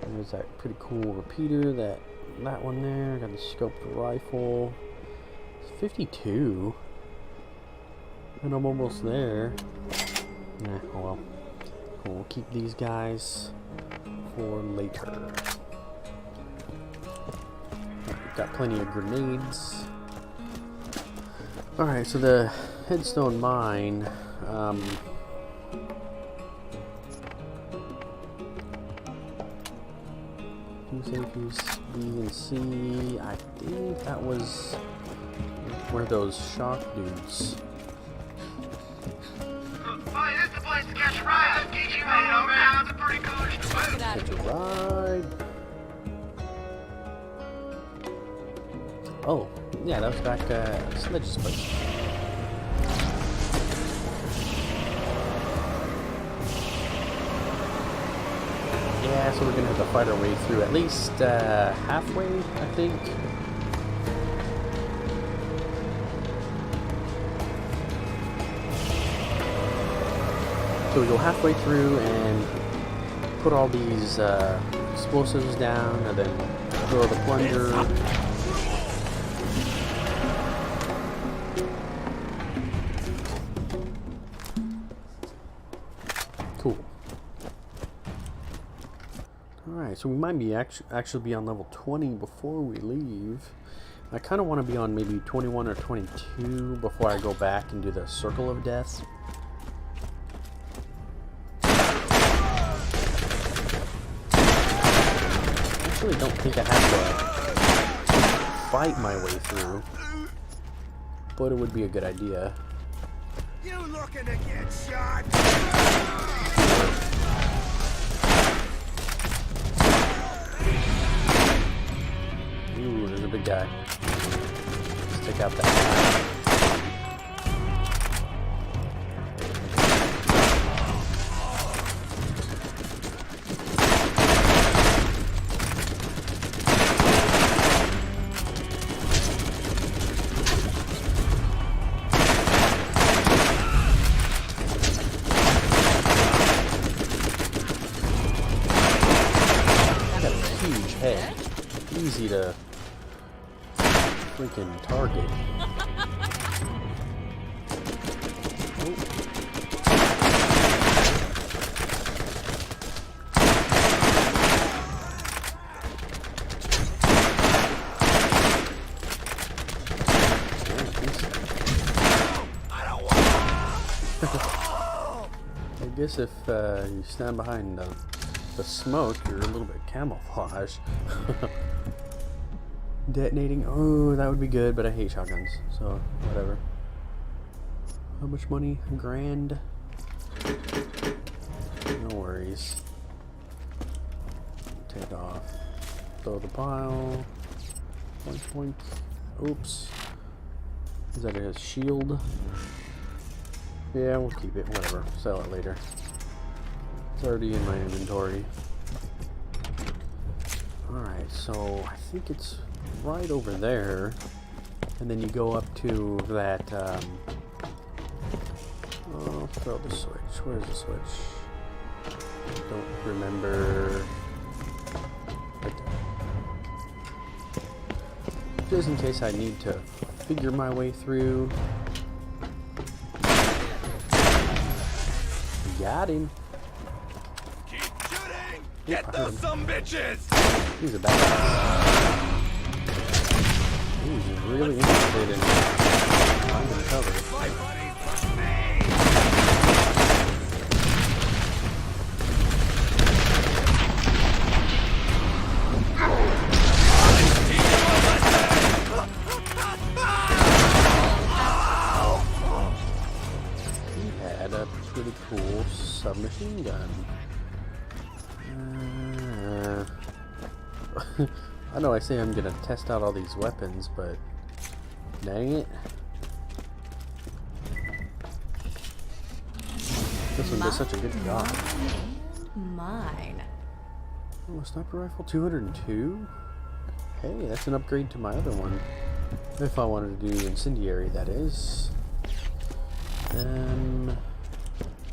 there's that pretty cool repeater. That one there. Got the scoped rifle. It's 52. And I'm almost there. Nah, oh well. We'll keep these guys for later. Got plenty of grenades. Alright, so the headstone mine. Safeties B and C. I think that was where those shock dudes.
Boy, this is the place to catch a ride. I'll teach you how to know, man. It's a pretty cool
Get out
Catch
of
a
here.
ride. Oh, Yeah, that was back Sledge's place. Yeah, so we're gonna have to fight our way through at least halfway, I think. So we go halfway through and put all these explosives down, and then throw the plunger. Cool. Alright, so we might be actually be on level 20 before we leave. I kind of want to be on maybe 21 or 22 before I go back and do the Circle of Death. I really don't think I have to fight my way through, but it would be a good idea.
You looking to get shot?
Ooh, there's a big guy. Let's take out that guy. Easy to freaking target. I guess if you stand behind the smoke, you're a little bit camouflage. Detonating, oh, that would be good, but I hate shotguns, so whatever. How much money? $1,000? No worries. Take off. Throw the pile. Point. Oops. Is that a shield? Yeah, we'll keep it, whatever. Sell it later. It's already in my inventory. Alright, so I think it's right over there, and then you go up to that oh, throw the switch. Where's the switch? Don't remember. Right there. Just in case I need to figure my way through. Got him.
Keep shooting!
Get those
bitches!
He's a bad guy. He's really interested in finding cover.
My buddy's from me!
He had a pretty cool submachine gun. I know I say I'm gonna test out all these weapons, but dang it. This one does such a good job.
Mine.
Oh, a sniper rifle 202? Hey, that's an upgrade to my other one. If I wanted to do incendiary, that is.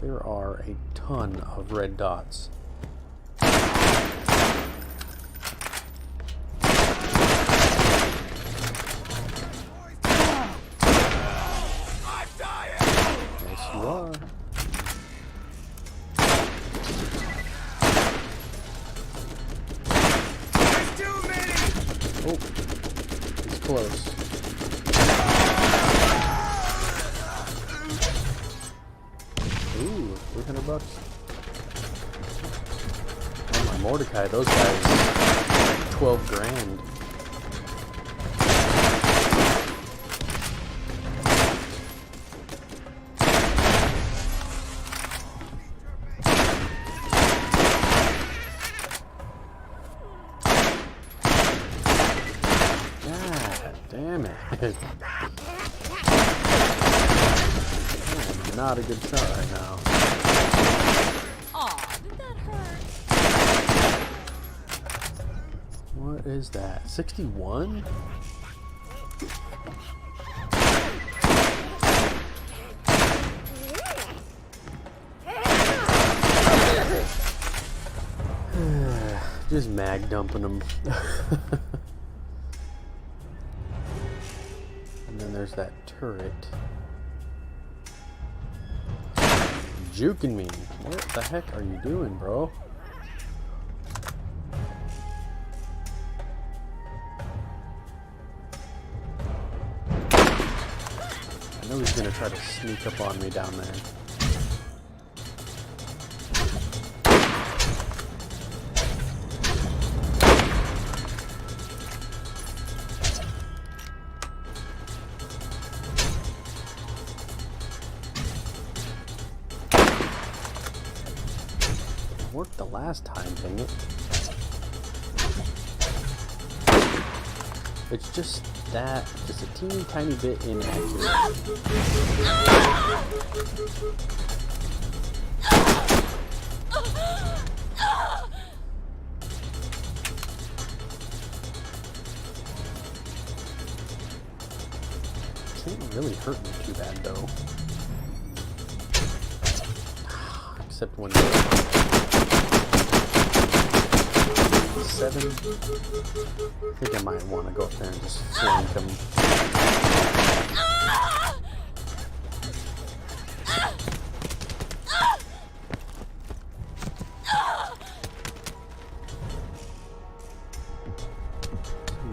There are a ton of red dots. Oh, it's close. Ooh, $300. Oh my Mordecai, those guys, 12 grand. Damn it. I'm not a good shot right now.
Aw, did that hurt?
What is that? 61? Just mag dumping them. And then there's that turret. Juking me. What the heck are you doing, bro? I know he's gonna try to sneak up on me down there. Worked the last time, dang it. It's just that, just a teeny tiny bit inaccurate. Can't really hurt me too bad though. Except when 7. I think I might want to go up there and just flank him.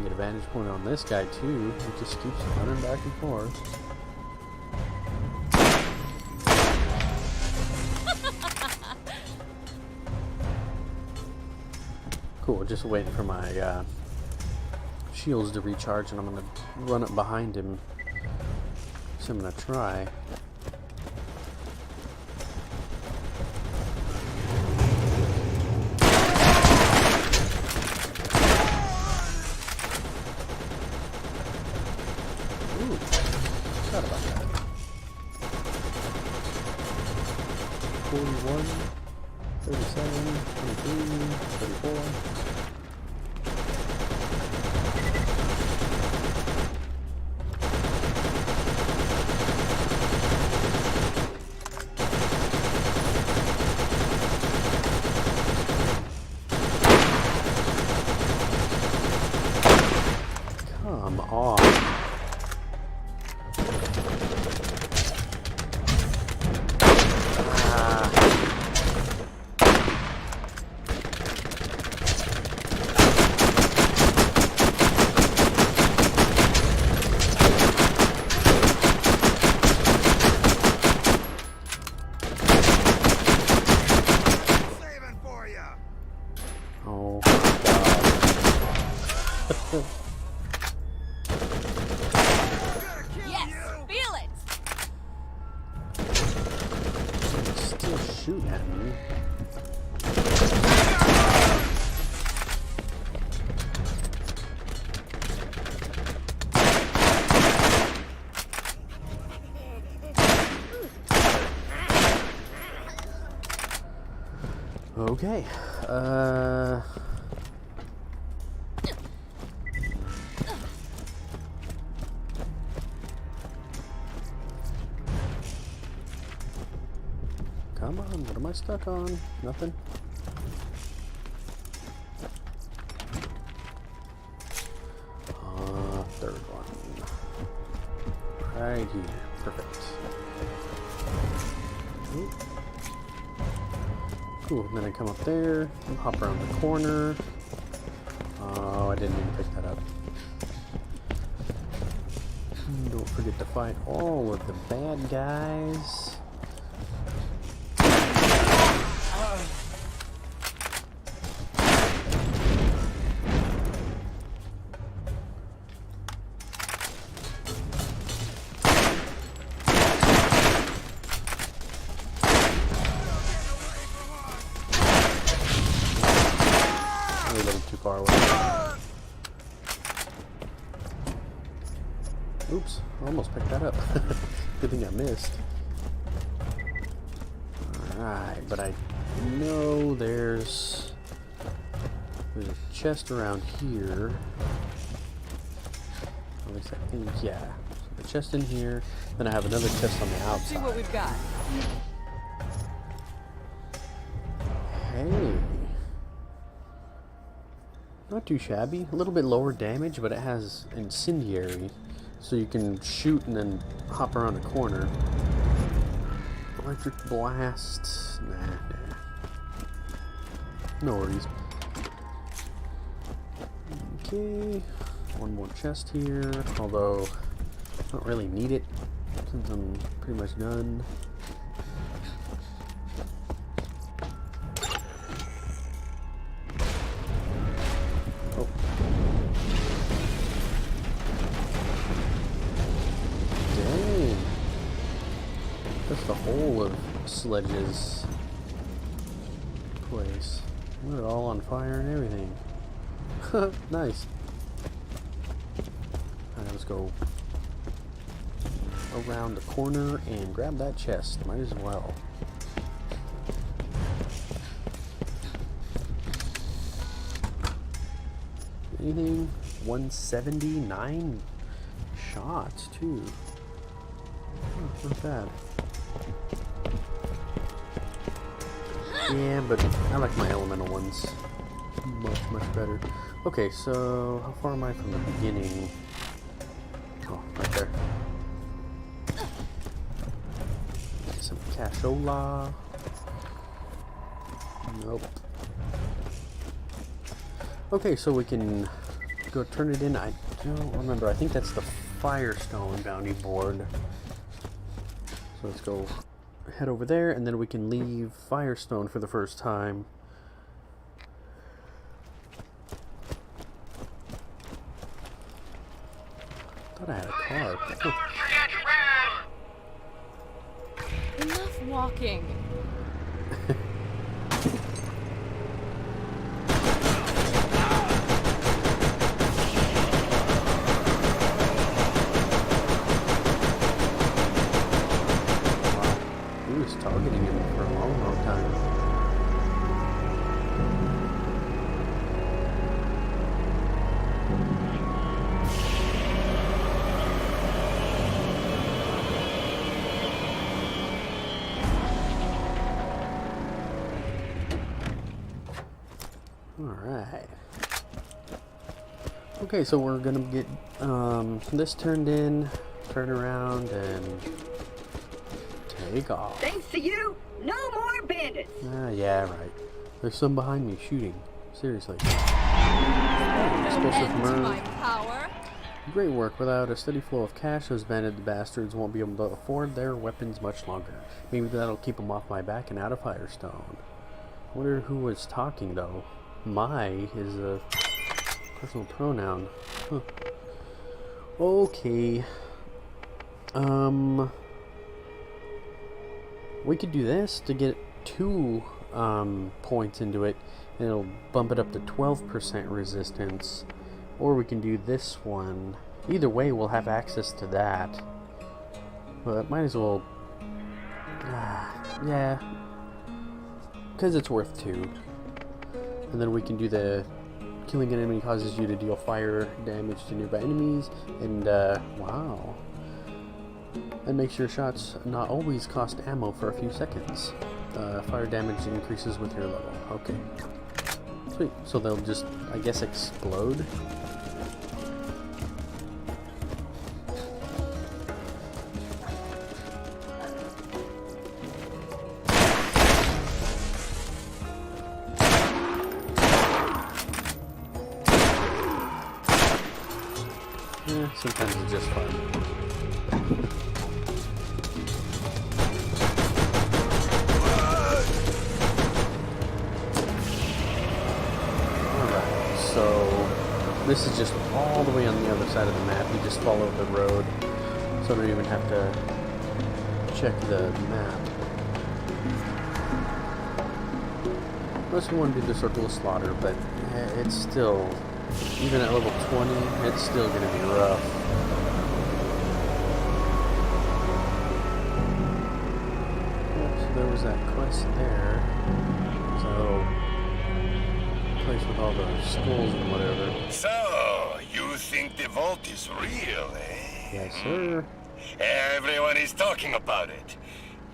Get a vantage point on this guy too. He just keeps running back and forth. Cool, just waiting for my shields to recharge, and I'm gonna run up behind him. So I'm gonna try. Ooh, forgot about that. 41, 37, 23, 34. Come on. Oh my god.
Yes, feel it!
Still shooting at me. Okay. Come on, what am I stuck on? Nothing? Third one. Right here. Perfect. Ooh. Cool, and then I come up there, and hop around the corner. Oh, I didn't even pick that up. Don't forget to fight all of the bad guys. A little too far away. Oops, I almost picked that up. Good thing I missed. Alright, but I know there's a chest around here. At least I think, yeah. So the chest in here, then I have another chest on the outside.
See what we've got.
Hey. Not too shabby. A little bit lower damage, but it has incendiary. So you can shoot and then hop around a corner. Electric blast. Nah. No worries. Okay. One more chest here. Although, I don't really need it since I'm pretty much done. Oh. Dang. That's the whole of Sledge's place. We're all on fire and everything. Nice. Alright, let's go around the corner and grab that chest. Might as well. Anything? 179 shots, too. Oh, not bad. Yeah, but I like my elemental ones much better. Okay, so how far am I from the beginning? Oh, right there. Some cashola. Nope. Okay, so we can go turn it in. I don't remember. I think that's the Firestone bounty board. So let's go head over there, and then we can leave Firestone for the first time. I thought I had a car.
Enough walking.
He was targeting him for a long time. Alright. Okay, so we're gonna get this turned in, turn around, and take off.
Thanks to you, no more bandits.
Yeah, right. There's some behind me shooting. Seriously.
No
Explosive
end to
merc.
my power.
Great work. Without a steady flow of cash, those bandit bastards won't be able to afford their weapons much longer. Maybe that'll keep them off my back and out of Firestone. I wonder who was talking, though. My is a personal pronoun. Huh. Okay. We could do this to get 2 points into it, and it'll bump it up to 12% resistance. Or we can do this one. Either way, we'll have access to that. But might as well... yeah. Because it's worth 2. And then we can do the... Killing an enemy causes you to deal fire damage to nearby enemies. And, wow. And makes your shots not always cost ammo for a few seconds. Fire damage increases with your level. Okay. Sweet. So they'll just, I guess, explode. Yeah, sometimes it's just fun. Alright, so this is just all the way on the other side of the map. You just follow the road, so I don't even have to check the map. Unless we want to do the Circle of Slaughter, but it's still... Even at level 20, it's still going to be rough. was that quest there. There's that little place with all the skulls and whatever.
So, you think the vault is real, eh?
Yes, sir.
Everyone is talking about it.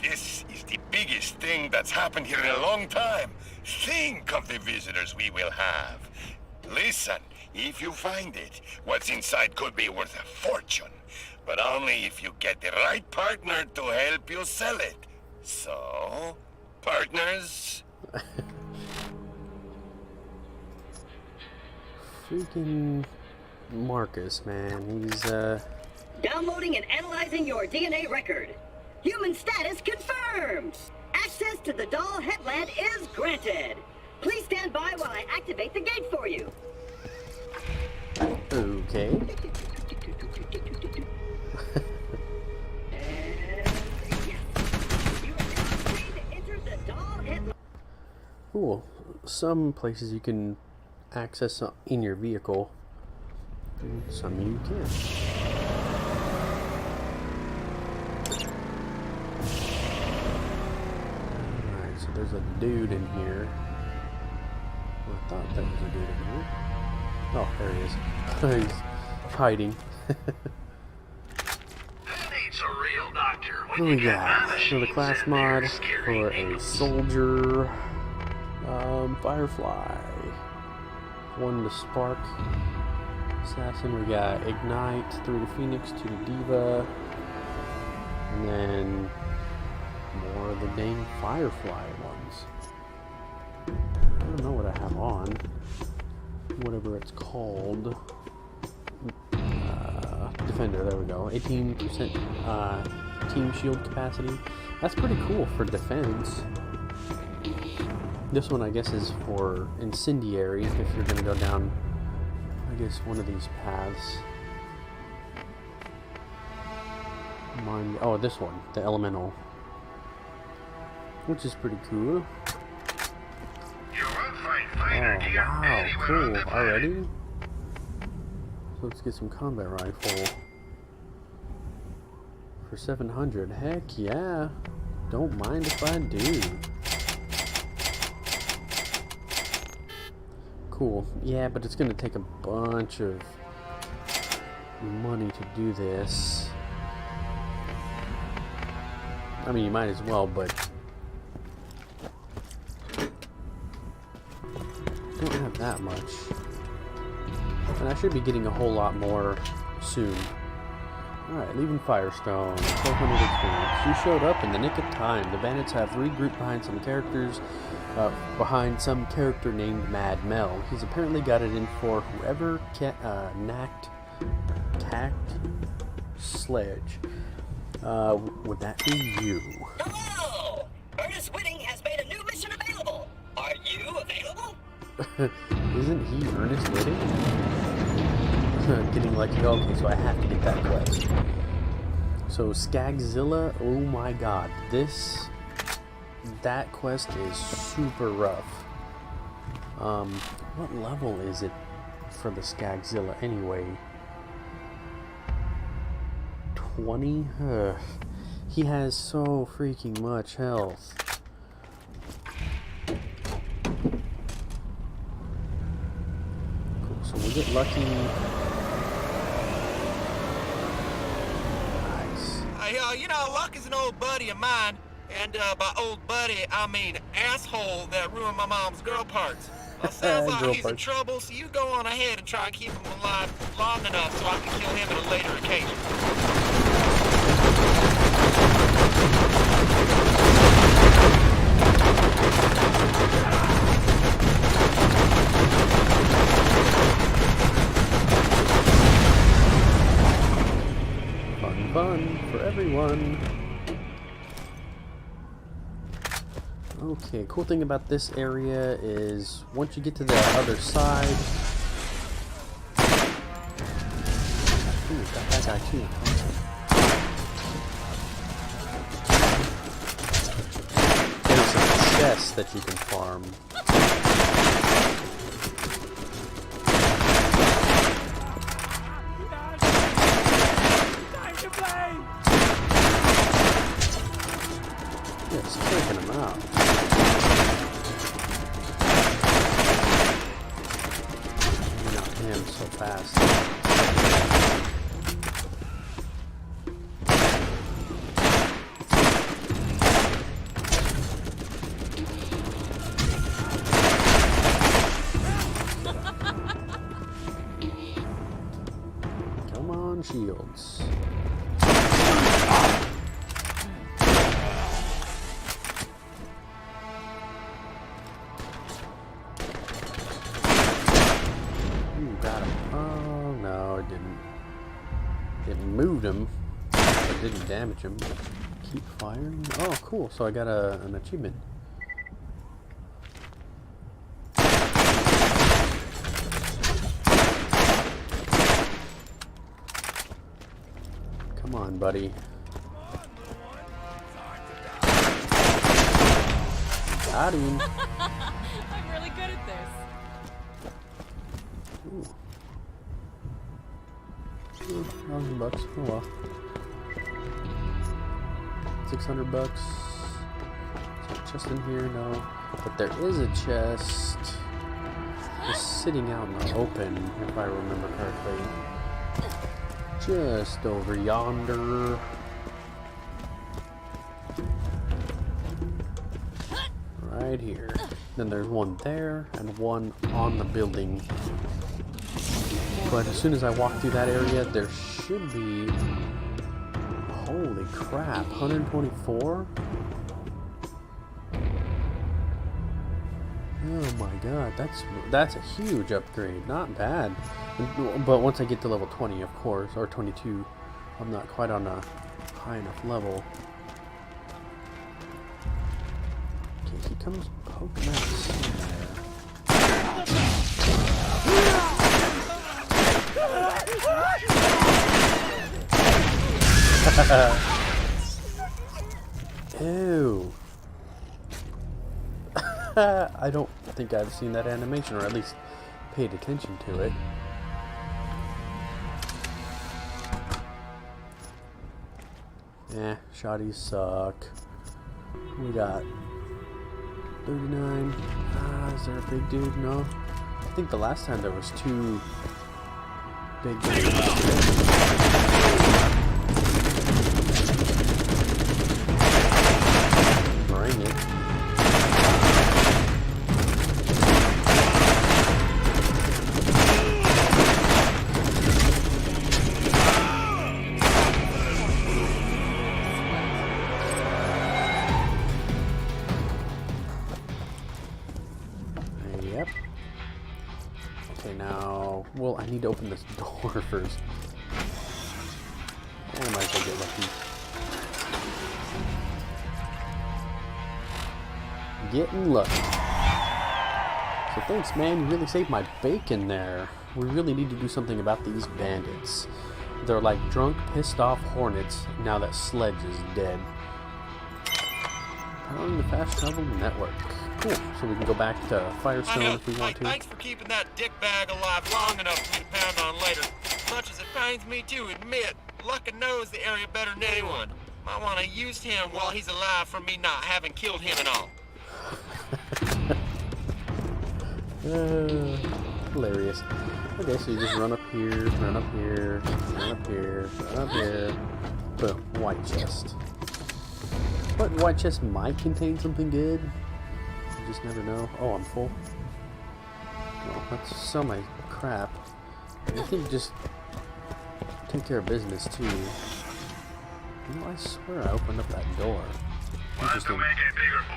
This is the biggest thing that's happened here in a long time. Think of the visitors we will have. Listen, if you find it, what's inside could be worth a fortune. But only if you get the right partner to help you sell it. So, partners?
Freaking Marcus, man. He's,
Downloading and analyzing your DNA record. Human status confirmed. Access to the doll headland is granted. Please stand by while I activate the gate for you.
okay. Cool. Some places you can access in your vehicle, and some you can't. Alright, so there's a dude in here. Well, I thought there was a dude in here. Oh, there he is. He's hiding. What do we got? So the class mod for a soldier, Firefly. One to Spark Assassin. We got Ignite through the Phoenix to the Diva. And then more of the dang Firefly ones. I don't know what I have on. Whatever it's called. Defender, there we go. 18% team shield capacity. That's pretty cool for defense. This one, I guess, is for incendiary if you're going to go down, I guess, one of these paths. Oh, this one, the elemental, which is pretty cool. Oh, wow, cool. Already? So let's get some combat rifle for 700. Heck yeah. Don't mind if I do. Cool. Yeah, but it's going to take a bunch of money to do this. I mean, you might as well, but don't have that much. And I should be getting a whole lot more soon. Alright, leaving Firestone. 1200 experience. You showed up in the nick of time. The bandits have regrouped behind some character named Mad Mel. He's apparently got it in for whoever tacked Sledge. Would that be you?
Hello! Ernest Whitting has made a new mission available. Are you available?
Isn't he Ernest Whitting? Getting lucky. Okay, so I have to get that quest. So Skagzilla, oh my god, that quest is super rough. What level is it for the Skagzilla anyway? 20? He has so freaking much health. Cool, so we'll get lucky.
You know, Luck is an old buddy of mine, and by old buddy, I mean asshole that ruined my mom's girl parts. Well, sounds like he's in trouble, so you go on ahead and try and keep him alive long enough so I can kill him at a later occasion.
Fun for everyone. Okay, cool thing about this area is once you get to the other side. Ooh, got that guy too. There's some chests that you can farm. Yes, kill taking him out. Not him so fast. Come on, shields. Got him. Oh no, it didn't. It moved him. It didn't damage him. Keep firing. Oh, cool. So I got an achievement. Come on, buddy. Got him.
I'm really good at this.
Ooh. $1,000. Oh well. $600. Is there a chest in here? No. But there is a chest just sitting out in the open, if I remember correctly. Just over yonder. Right here. Then there's one there and one on the building. But as soon as I walk through that area, there should be... Holy crap, 124? Oh my god, that's a huge upgrade. Not bad. But once I get to level 20, of course, or 22, I'm not quite on a high enough level. Okay, he comes poking out somewhere. Ew. I don't think I've seen that animation, or at least paid attention to it. Shotties suck. We got 39. Is there a big dude? No. I think the last time there was 2 big dudes. Bring it. Yep. Okay, now, well, I need to open this door first. I might as well get lucky. Getting lucky. So thanks, man. You really saved my bacon there. We really need to do something about these bandits. They're like drunk, pissed off hornets now that Sledge is dead. Powering the fast travel network. Cool. So we can go back to Firestone if we want to.
Thanks for keeping that dickbag alive long enough for me to pound on later. As much as it pains me to admit, Luckin knows the area better than anyone. Might want to use him while he's alive for me not having killed him and all.
Hilarious. Okay, so you just run up here, run up here, run up here, run up here. Boom. White chest. But white chest might contain something good. You just never know. Oh, I'm full. Well, let's sell my crap. I think just take care of business too. You know, I swear I opened up that door. Interesting.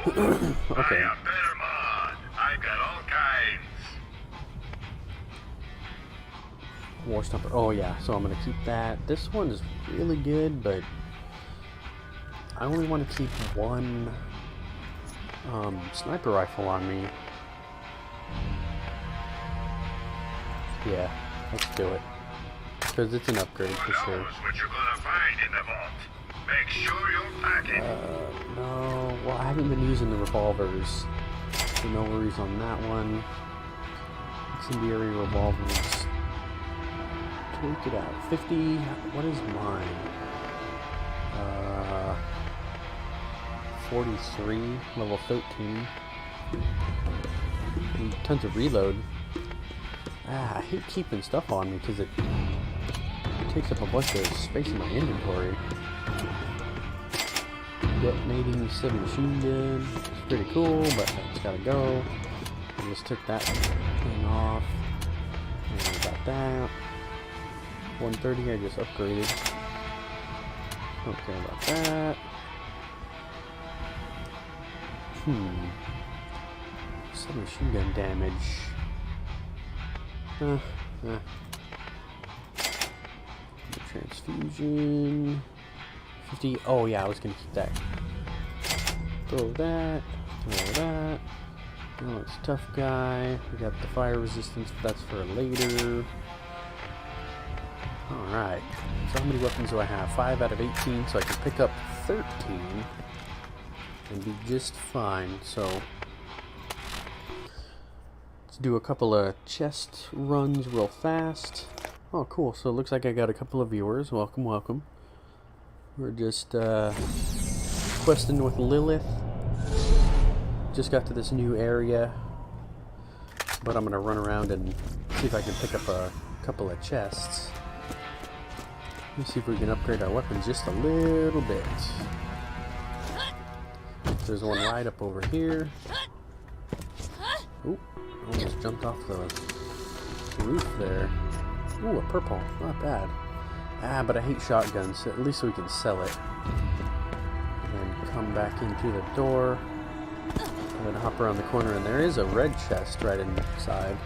Okay.
I've got all kinds.
War Stomper. Oh yeah, so I'm gonna keep that. This one is really good, but I only want to keep one sniper rifle on me. Yeah, let's do it. Because it's an upgrade for sure.
What you're gonna find in the vault. Make sure you're packing.
No, well, I haven't been using the revolvers. So no worries on that one. Incendiary revolvers. Take it out. 50. What is mine? 43, level 13. And tons of reload. I hate keeping stuff on me because it takes up a bunch of space in my inventory. Detonating submachine gun. It's pretty cool, but that's gotta go. I just took that thing off. And I got that. 130 I just upgraded. Don't care about that. Submachine gun damage. Transfusion. 50. Oh yeah, I was gonna keep that. Throw that. Throw that. Oh, it's tough guy. We got the fire resistance, but that's for later. Alright. So how many weapons do I have? 5 out of 18, so I can pick up 13 and be just fine. So let's do a couple of chest runs real fast. Oh cool, so it looks like I got a couple of viewers. Welcome, welcome. We're just questing with Lilith. Just got to this new area, but I'm gonna run around and see if I can pick up a couple of chests. Let's see if we can upgrade our weapons just a little bit. There's one right up over here. Ooh, almost jumped off the roof there. Ooh, a purple, not bad. But I hate shotguns, so at least we can sell it. And come back into the door. I'm gonna hop around the corner, and there is a red chest right inside.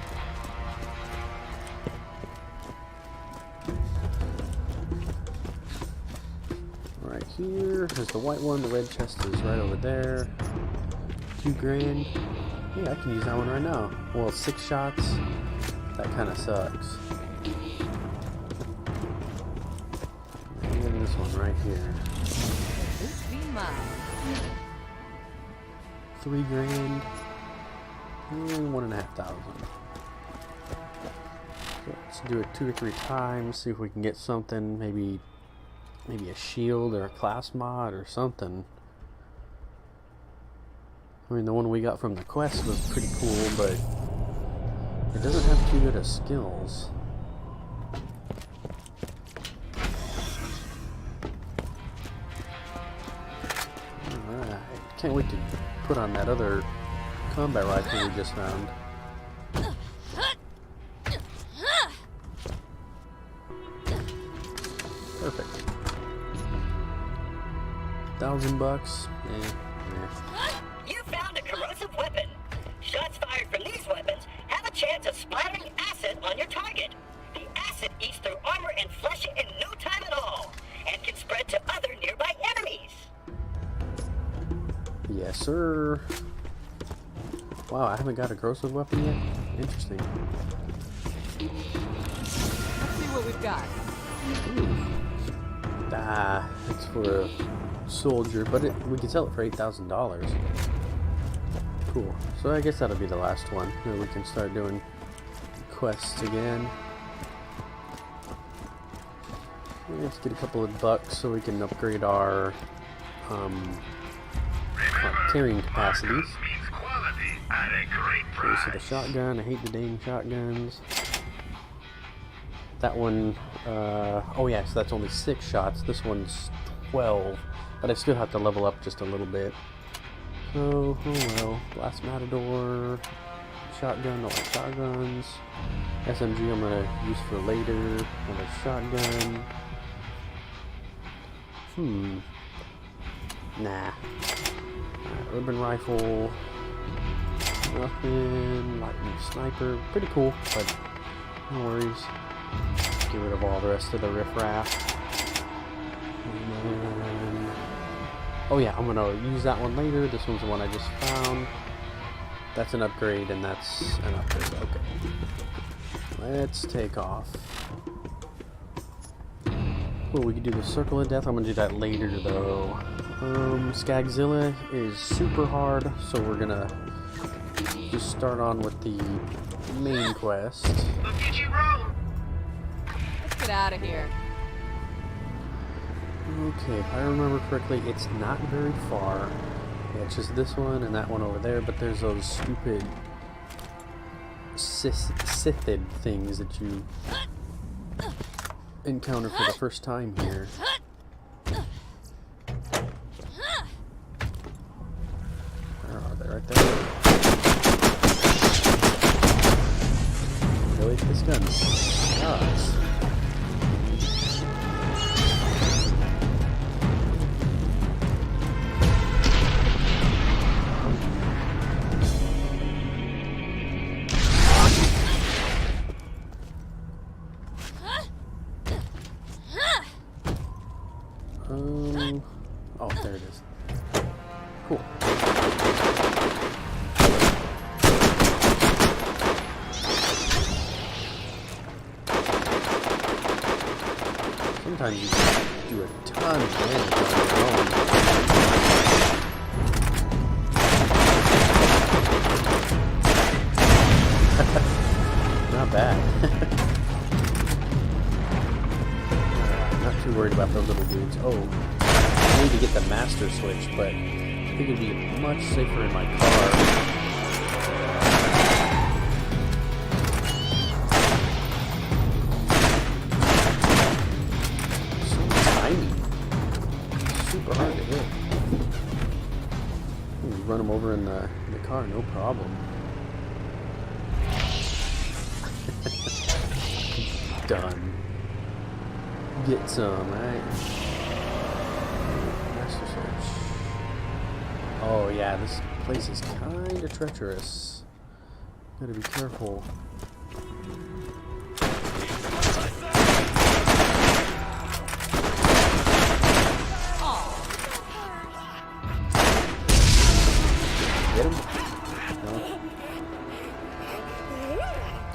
Right here is the white one. The red chest is right over there. $2 grand. Yeah, I can use that one right now. Well, 6 shots. That kind of sucks. And this one right here.
This be mine.
3 grand. And 1,500. So let's do it 2 or 3 times. See if we can get something. Maybe a shield or a class mod or something. I mean, the one we got from the quest was pretty cool, but it doesn't have too good of skills. Alright, can't wait to put on that other combat rifle we just found. Perfect. $1,000.
You found a corrosive weapon. Shots fired from these weapons have a chance of splattering acid on your target. The acid eats through armor and flesh in no time at all, and can spread to other nearby enemies.
Yes, sir. Wow, I haven't got a corrosive weapon yet? Interesting.
Let's see what we've got.
It's for a soldier, but we can sell it for $8,000. Cool. So I guess that'll be the last one. Then we can start doing quests again. Let's get a couple of bucks so we can upgrade our carrying capacities. Okay, so the shotgun, I hate the dang shotguns. That one, oh yeah, so that's only 6 shots. This one's 12, but I still have to level up just a little bit. So, oh well. Blast Matador, shotgun, don't like shotguns. SMG I'm gonna use for later. Another shotgun. Nah. Urban rifle. Nothing. Lightning sniper. Pretty cool, but no worries. Get rid of all the rest of the riffraff. And then, oh yeah, I'm gonna use that one later. This one's the one I just found. That's an upgrade, and that's an upgrade. Okay. Let's take off. Well, we can do the Circle of Death. I'm gonna do that later, though. Skagzilla is super hard, so we're gonna just start on with the main quest.
Let's get out of here.
Okay, if I remember correctly, it's not very far. Yeah, it's just this one and that one over there, but there's those stupid Sithid things that you encounter for the first time here. Where are they? Right there. Really? This gun sucks. Oh, there it is. Cool. Sometimes you can do a ton of damage on your own. Not bad. Not too worried about those little dudes. Oh, I need to get the master switch, but I think it'd be much safer in my car. So tiny. Super hard to hit. You can run them over in the car, no problem. Done. Get some, right? Master switch. Oh yeah, this place is kinda treacherous. Gotta be careful. Get him? No.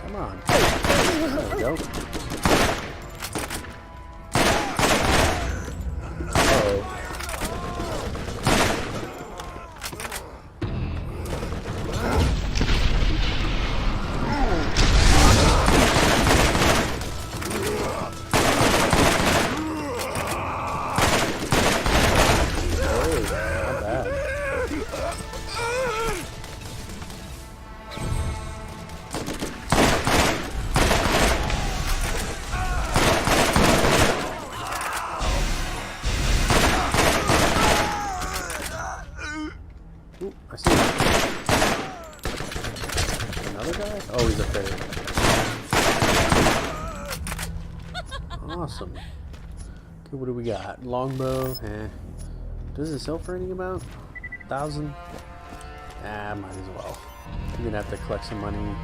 Come on. There we go. Ooh, I see him. Another guy? Oh, he's up there. Awesome. Okay, what do we got? Longbow. Does it sell for any amount? 1,000? Ah, might as well. We're gonna have to collect some money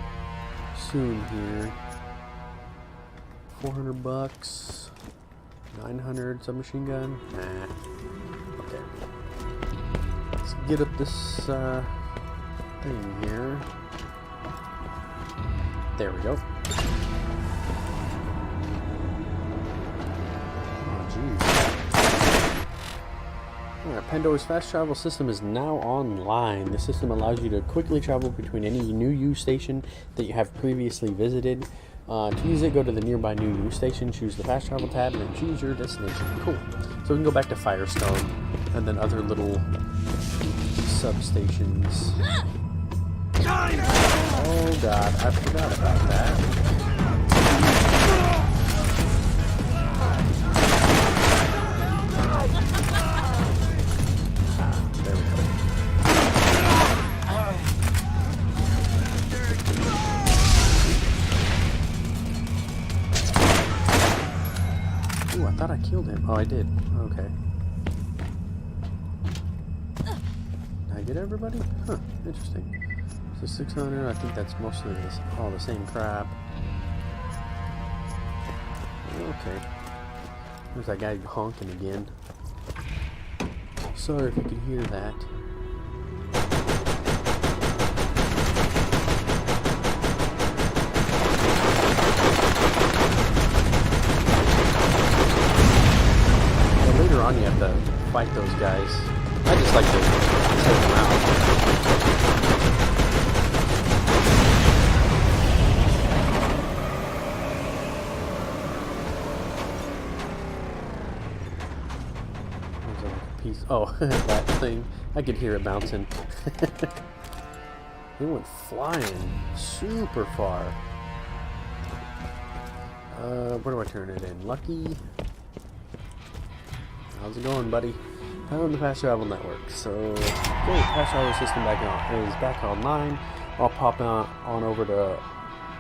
soon here. 400 bucks. 900 submachine gun. Nah. Okay. Let's get up this thing here. There we go. Oh, jeez. Alright, Pandora's fast travel system is now online. The system allows you to quickly travel between any new U station that you have previously visited. To use it, go to the nearby new U station, choose the fast travel tab, and then choose your destination. Cool. So we can go back to Firestone, and then other little substations. Oh god, I forgot about that. There we go. Ooh, I thought I killed him. Oh, I did. Okay. Did I get everybody? Huh, interesting. So 600, I think that's mostly this, all the same crap. Okay. There's that guy honking again. Sorry if you could hear that. Well, later on you have to fight those guys. I just like to take them out. Piece Oh, that thing. I could hear it bouncing. It went flying super far. Where do I turn it in? Lucky? How's it going, buddy? I'm on the Fast Travel Network. So, great. Fast Travel System is back online. I'll pop on over to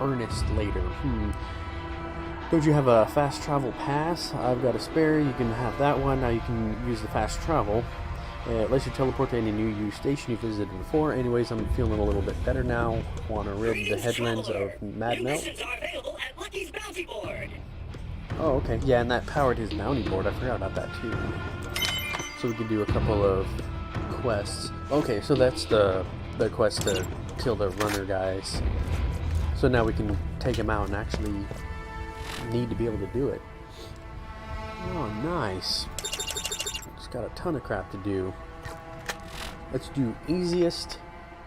Ernest later. Don't you have a fast travel pass? I've got a spare. You can have that one. Now you can use the fast travel. It lets you teleport to any new station you visited before. Anyways, I'm feeling a little bit better now. Want to rid the headlands of Mad Melt. Oh, okay. Yeah, and that powered his bounty board. I forgot about that too. So we can do a couple of quests. Okay, so that's the quest to kill the runner guys. So now we can take him out and actually need to be able to do it. Oh, nice. It's got a ton of crap to do. Let's do easiest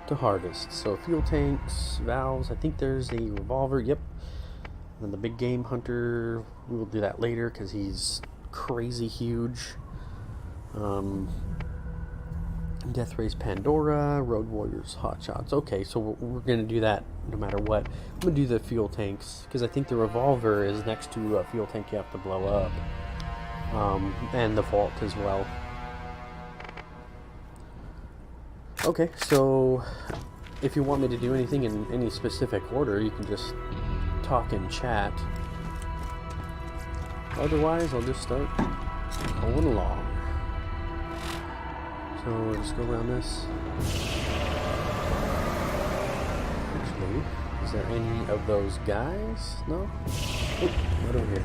to hardest. So fuel tanks, valves, I think there's a revolver, yep. And then the big game hunter, we will do that later because he's crazy huge. Death Race Pandora, Road Warriors Hotshots. Okay, so we're going to do that no matter what. I'm going to do the fuel tanks because I think the revolver is next to a fuel tank you have to blow up. And the vault as well. Okay, so if you want me to do anything in any specific order, you can just talk in chat. Otherwise, I'll just start going along. So we'll just go around this. Actually, is there any of those guys? No? Oh, right over here.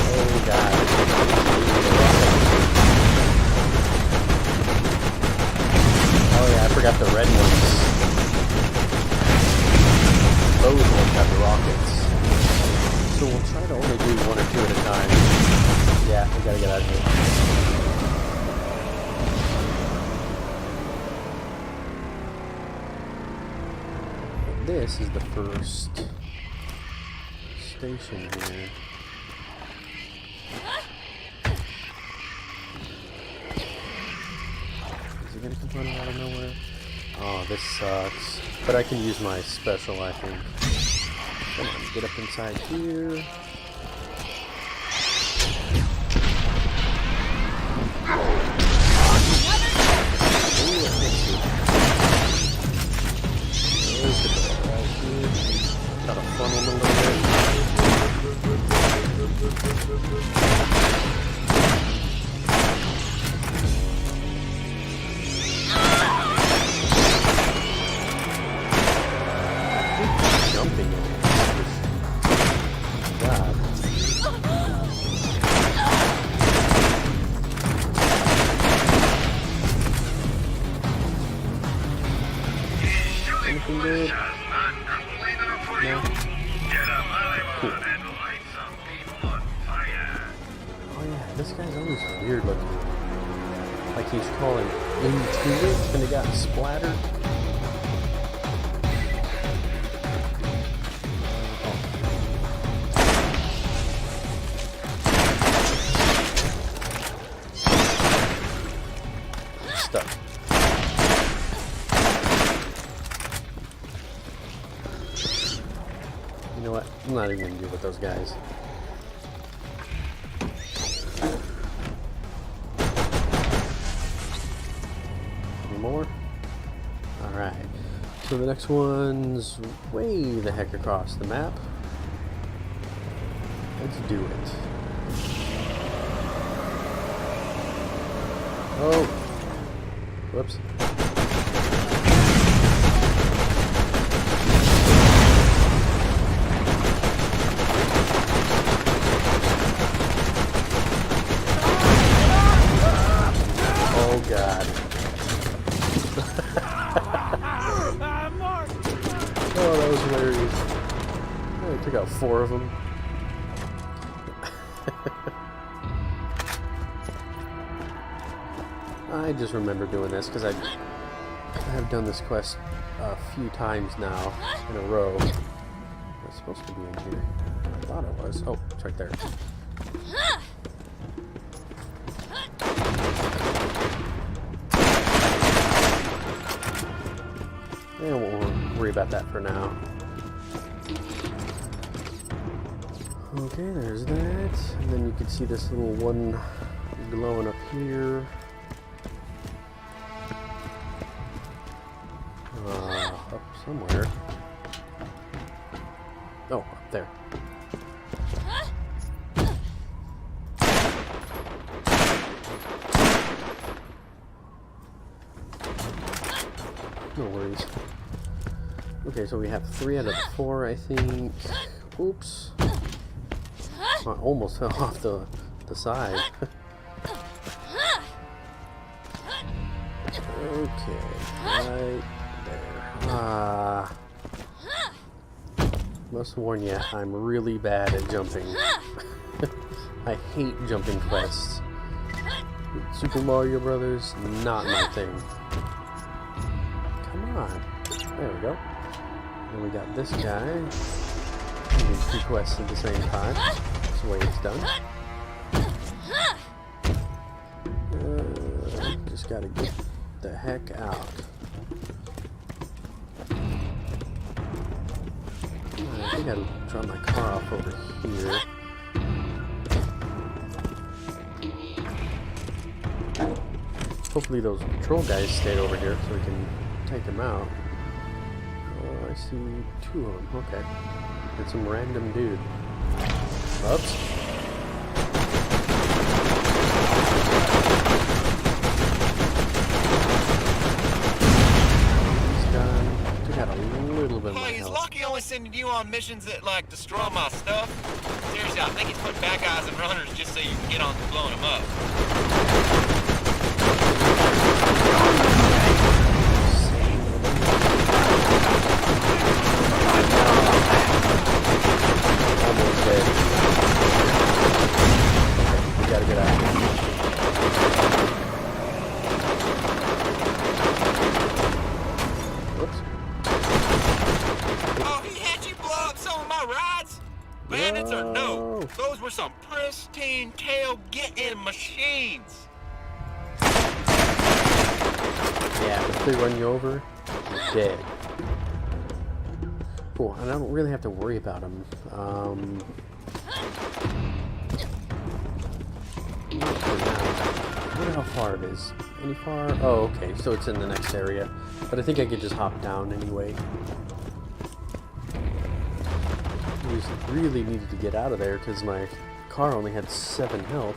Oh god. Oh yeah, I forgot the red ones. Those ones have the rockets. So we'll try to only do one or two at a time. Yeah, we gotta get out of here. But this is the first station here. Is it gonna come running out of nowhere? Oh, this sucks. But I can use my special, I think. Come on, get up inside here. Got a funnel a little bit. Jumping in. God. Anything good? No? Cool. Oh yeah, this guy's always weird looking. Like he's calling into it and he got splattered. Stuck. You know what? I'm not even gonna deal with those guys. Any more? Alright. So the next one's way the heck across the map. Let's do it. Oh. Whoops. Oh god. Oh, that was hilarious. Oh, I took out 4 of them. I just remember doing this because I have done this quest a few times now in a row. It's supposed to be in here. thought it was. Oh, it's right there. Yeah, we'll worry about that for now. Okay, there's that. And then you can see this little one glowing up here. Up somewhere. Oh, up there. No worries. Okay, so we have 3 out of 4, I think. Oops. I almost fell off the side. Okay, right there. Must warn you, I'm really bad at jumping. I hate jumping quests. Super Mario Brothers, not my thing. Come on. There we go. And we got this guy. We do 2 quests at the same time. That's the way it's done. Just gotta get the heck out. I think I'll drop my car off over here. Hopefully those patrol guys stayed over here so we can take them out. Oh, I see 2 of them. Okay. It's some random dude. Oops. He's done. Took out a little bit of my
Hey, is
health.
Lucky only sending you on missions that, like, destroy my stuff? Seriously, I think he's putting bad guys and runners just so you can get on to blowing them up.
Almost dead. Okay, we gotta get out of here. Whoops.
Oh, he had you blow up some of my rides? Bandits or no?
Whoa.
Those were some pristine tail-getting machines.
Yeah, but if they run you over, you're dead. Cool, and I don't really have to worry about them. Not for now. I wonder how far it is. Any far? Oh, okay, so it's in the next area. But I think I could just hop down anyway. I just really needed to get out of there because my car only had 7 health.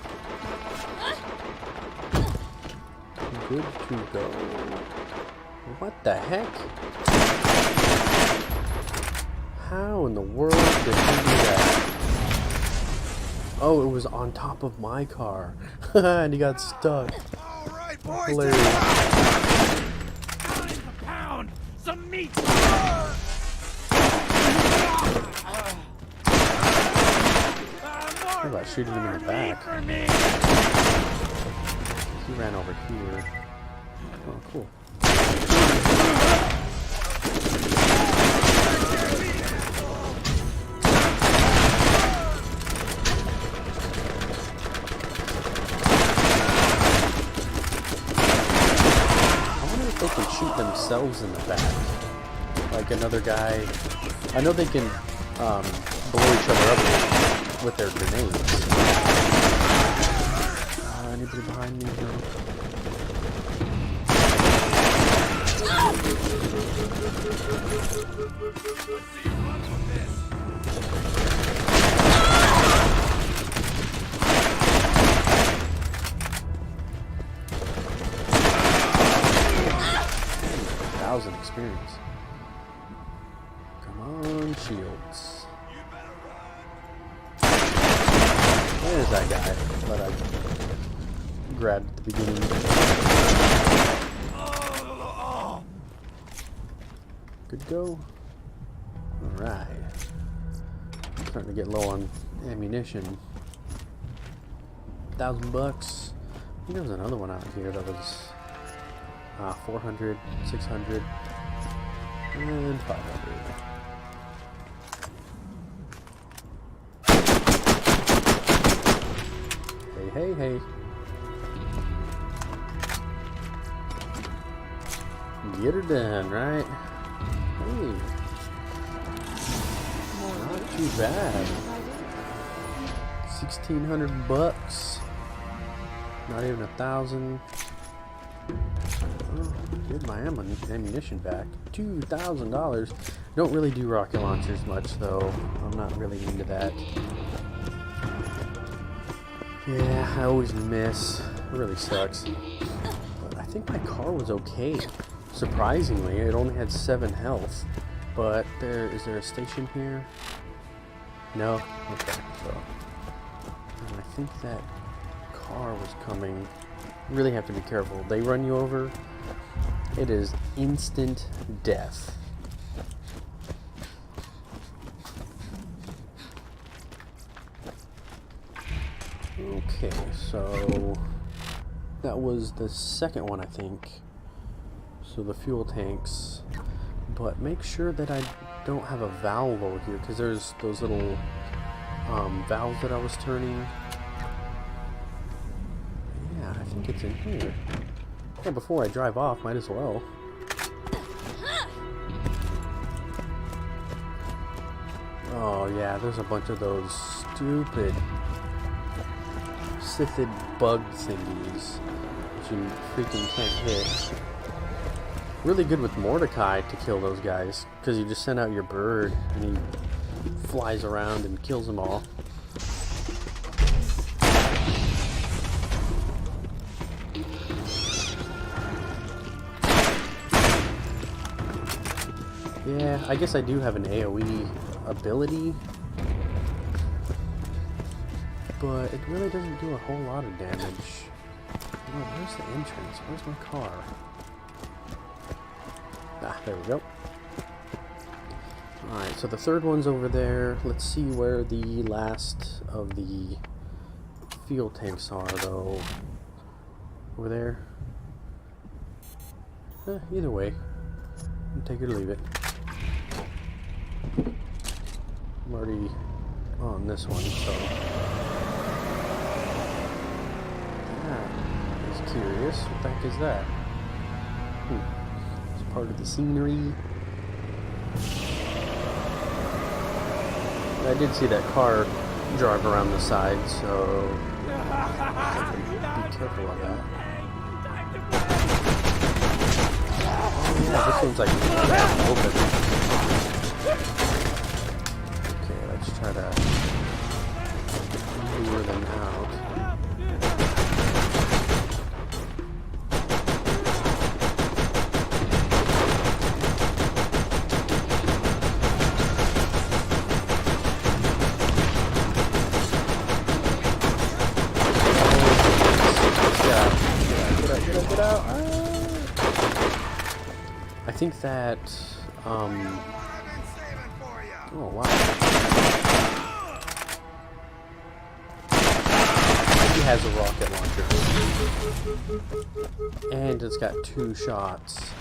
Good to go. What the heck? How in the world did he do that? Oh, it was on top of my car. And he got stuck.
All right, boys.
Hilarious.
Pound some meat.
What about shooting him in the back? He ran over here. Oh, cool. I wonder if they can shoot themselves in the back. Like another guy. I know they can blow each other up with their grenades. Anybody behind me? No. Experience. Come on, shields. There's that guy that I grabbed at the beginning. Good go. Alright. Starting to get low on ammunition. $1,000. I think there was another one out here that was 400, 600, and 500. Hey, hey. Get her done, right? Hey. Not too bad. 1,600 bucks. Not even 1,000. Oh, get my ammunition back. $2,000. Don't really do rocket launchers much, though. I'm not really into that. Yeah, I always miss. It really sucks. But I think my car was okay. Surprisingly, it only had 7 health. But is there a station here? No? Okay, so. And I think that car was coming. You really have to be careful. They run you over, it is instant death. Okay, so that was the second one, I think. So the fuel tanks. But make sure that I don't have a valve over here, because there's those little valves that I was turning. Yeah, I think it's in here. Yeah, before I drive off, might as well. Oh yeah, there's a bunch of those stupid scythid bug thingies that you freaking can't hit. Really good with Mordecai to kill those guys, because you just send out your bird and he flies around and kills them all. Yeah, I guess I do have an AoE ability, but it really doesn't do a whole lot of damage. Oh, where's the entrance? Where's my car? Ah, there we go. Alright, so the third one's over there. Let's see where the last of the fuel tanks are, though. Over there? Either way. Take it or leave it. I'm already on this one, so... I was curious. What the heck is that? It's part of the scenery. I did see that car drive around the side, so... I can be careful of that. Oh yeah, this one's like open. Okay, let's try to lure them out. Get out. I think that, oh wow. He has a rocket launcher. And it's got 2 shots.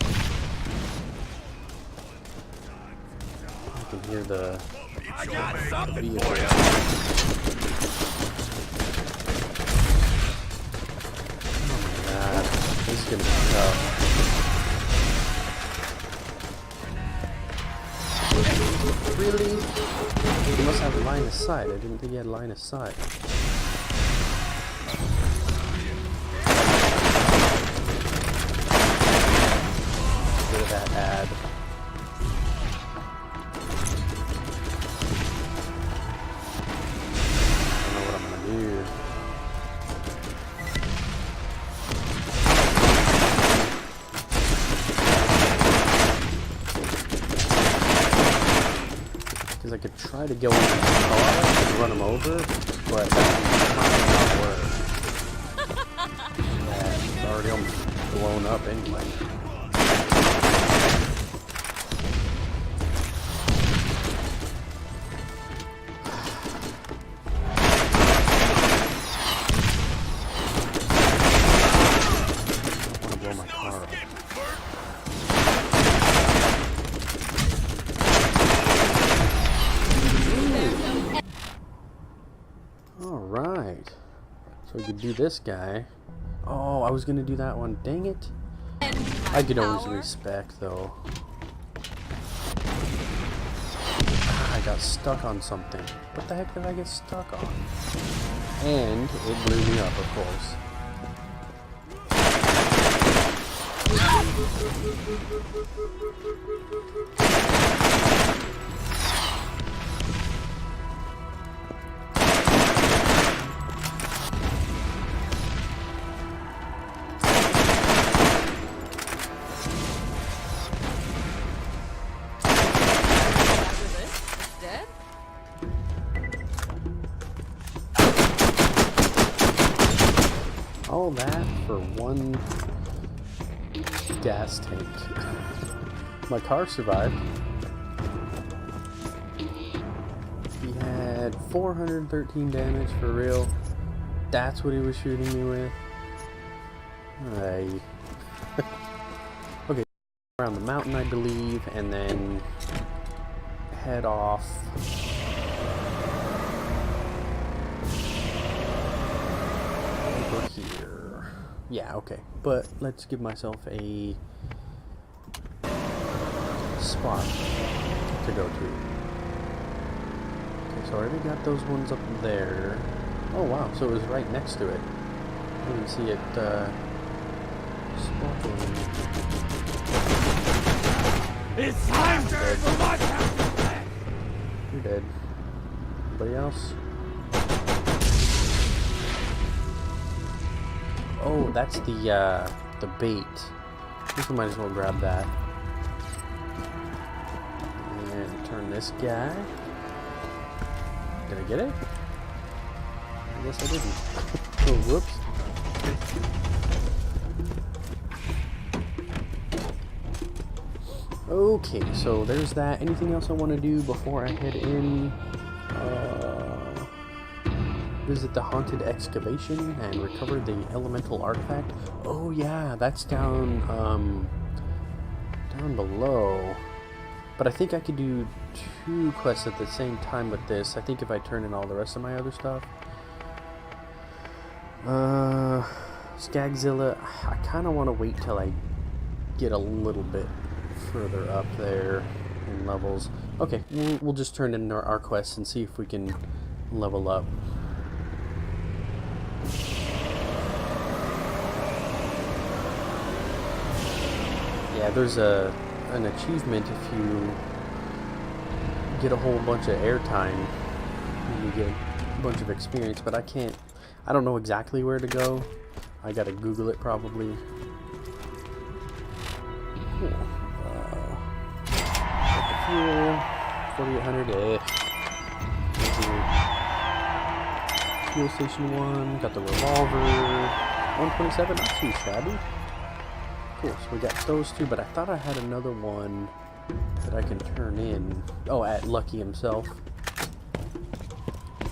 I can hear the vehicle. Oh my god, this is gonna be tough. Really? He must have a line of sight. I didn't think he had a line of sight. Get rid of that ad. I don't know what I'm gonna do. Because I could try to go in the car and run him over, but that might not work. Yeah, it's already almost blown up anyway. I don't want to blow my car up. So we could do this guy. Oh, I was gonna do that one. Dang it. I could always respec though. I got stuck on something. What the heck did I get stuck on? And it blew me up, of course. All that for one gas tank. My car survived. He had 413 damage for real. That's what he was shooting me with. Okay, around the mountain I believe, and then head off. Here. Yeah, okay. But let's give myself a spot to go to. Okay, so I already got those ones up there. Oh wow, so it was right next to it. I didn't see it spawning.
It's time to watch out!
You're dead. Anybody else? Oh, that's the bait. I think we might as well grab that. And turn this guy. Did I get it? I guess I didn't. Oh, whoops. Okay, so there's that. Anything else I want to do before I head in? Visit the haunted excavation and recover the elemental artifact. Oh yeah, that's down down below. But I think I could do 2 quests at the same time with this. I think if I turn in all the rest of my other stuff. Skagzilla, I kind of want to wait till I get a little bit further up there in levels. Okay, we'll just turn in our quests and see if we can level up. Yeah, there's an achievement if you get a whole bunch of airtime, you get a bunch of experience, but I don't know exactly where to go. I gotta Google it probably. Cool. Fuel, 4800, Fuel station 1, got the revolver, 127, not too shabby. Cool, so we got those 2, but I thought I had another one that I can turn in. Oh, at Lucky himself.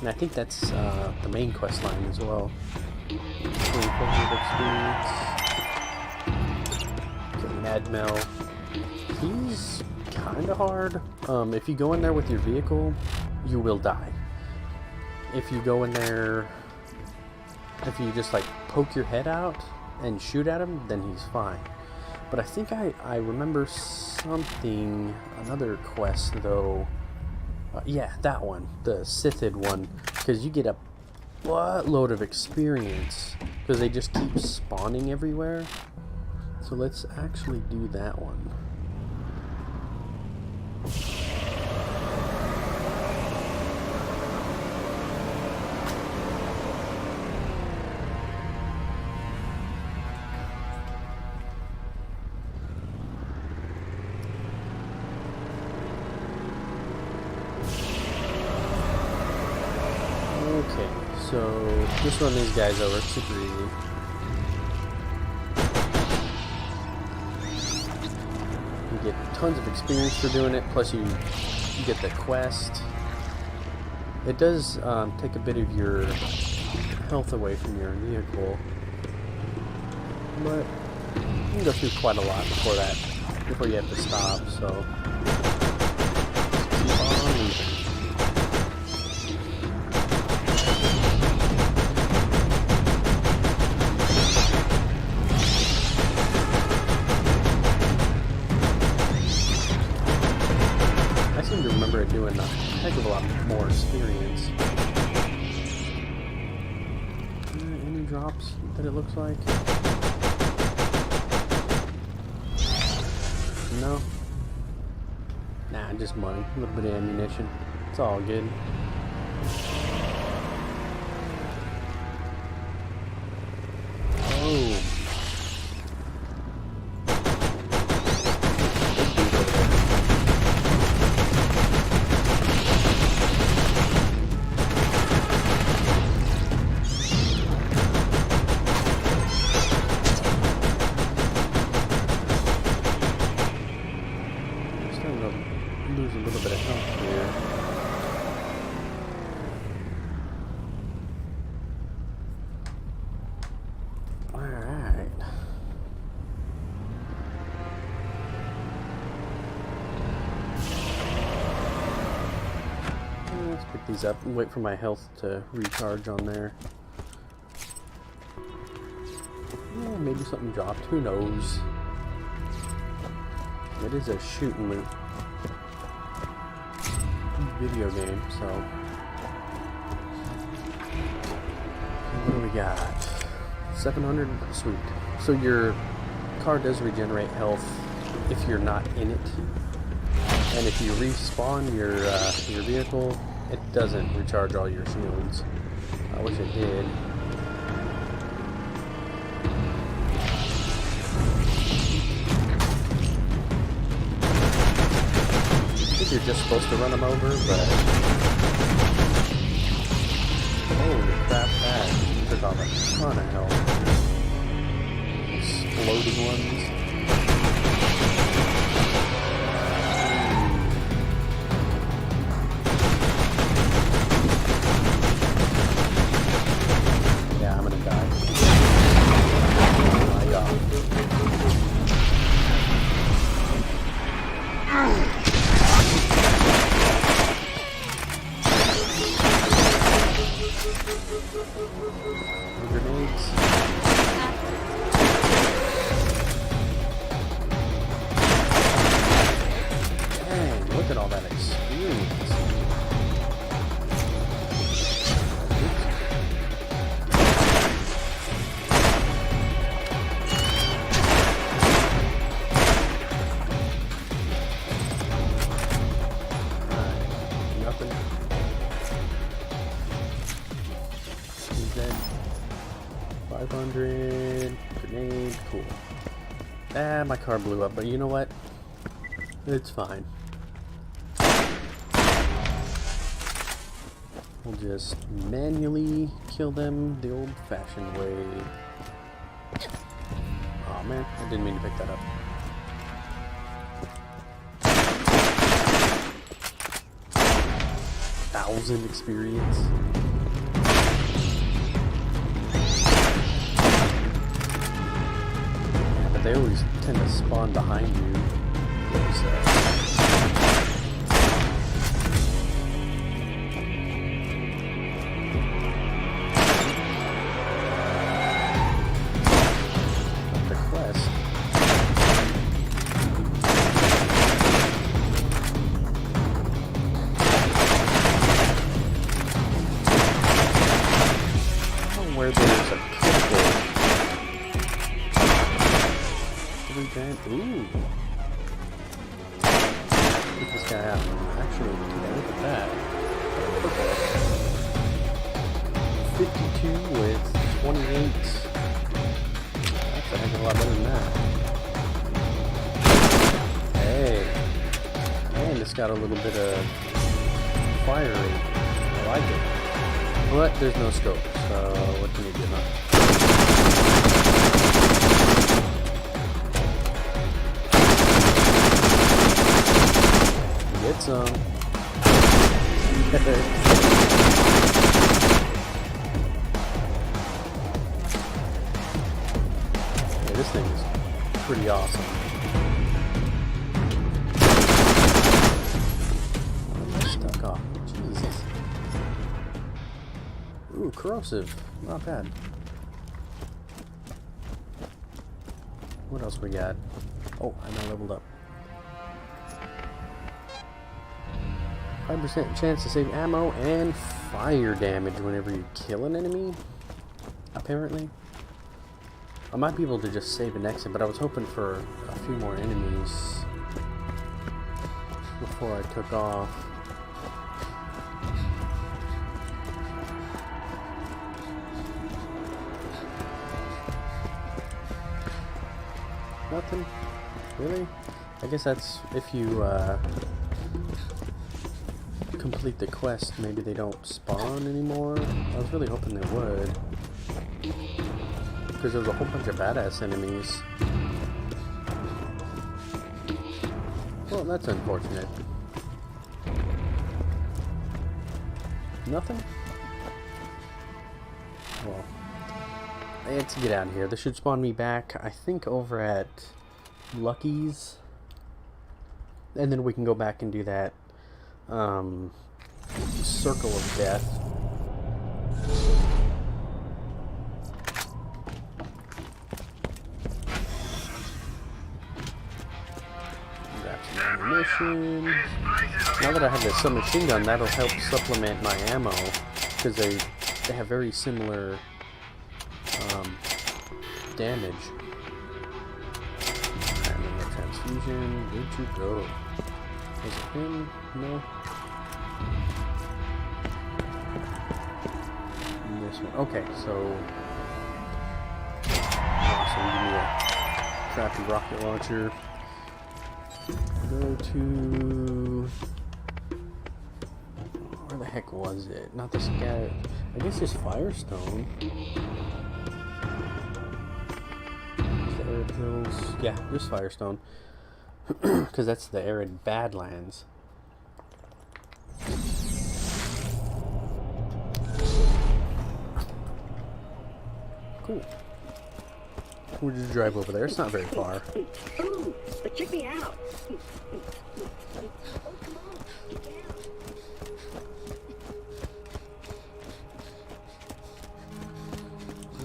And I think that's the main quest line as well. 2400 experience. Okay, Mad Mel. He's kind of hard. If you go in there with your vehicle, you will die. If you go in there, if you just like poke your head out and shoot at him, then he's fine. But I think I remember something, another quest though. Yeah, that one, the Sithid one, because you get a buttload of experience because they just keep spawning everywhere. So let's actually do that one. Okay, so just run these guys over, super easy. You get tons of experience for doing it, plus you get the quest. It does take a bit of your health away from your vehicle, but you can go through quite a lot before you have to stop, so keep on moving. drops that it looks like? No? Nah, just money. A little bit of ammunition. It's all good. Oh. Lose a little bit of health here. Alright. Let's pick these up and wait for my health to recharge on there. Yeah, maybe something dropped. Who knows? It is a shoot and loot video game, so what do we got? 700, sweet. So your car does regenerate health if you're not in it, and if you respawn your vehicle, it doesn't recharge all your shields. I wish it did. You're just supposed to run them over, but holy crap, that took off a ton of health. Exploding ones. Yeah, I'm gonna die. Oh my god. Grenades. Dang, look at all that experience. Alright, nothing. He's dead. 500 grenade, cool. Ah, my car blew up, but you know what? It's fine. We'll just manually kill them the old-fashioned way. Oh man, I didn't mean to pick that up. Thousand experience. They always tend to spawn behind you. The quest. Oh, where there's a critical. Ooh. Get this guy out. Actually, look at that. Purple. 52 with 28. That's a heck of a lot better than that. Hey. And it's got a little bit of fire rate. I like it. But there's no scope, so what can you do, huh? Get some. Yeah, this thing is pretty awesome. I'm stuck off. Jesus. Ooh, corrosive. Not bad. What else we got? Oh, I now leveled up. 5% chance to save ammo and fire damage whenever you kill an enemy. A apparently. I might be able to just save and exit, but I was hoping for a few more enemies before I took off. Nothing? Really? I guess that's if you complete the quest, maybe they don't spawn anymore. I was really hoping they would, because there was a whole bunch of badass enemies. Well, that's unfortunate. Nothing? Well, I had to get out of here. This should spawn me back, I think, over at Lucky's. And then we can go back and do that circle of death. Grab some ammunition. Now that I have the submachine gun, that'll help supplement my ammo, because they have very similar damage. Transfusion, where'd you go? Was it him? No. This one. Okay, so awesome. Give me a crappy rocket launcher. Go to, where the heck was it? Not the scatter. I guess it's Firestone. The arid hills. Yeah, just Firestone. Because that's the arid Badlands. Cool. We'll just drive over there. It's not very far.
Ooh, but check me out.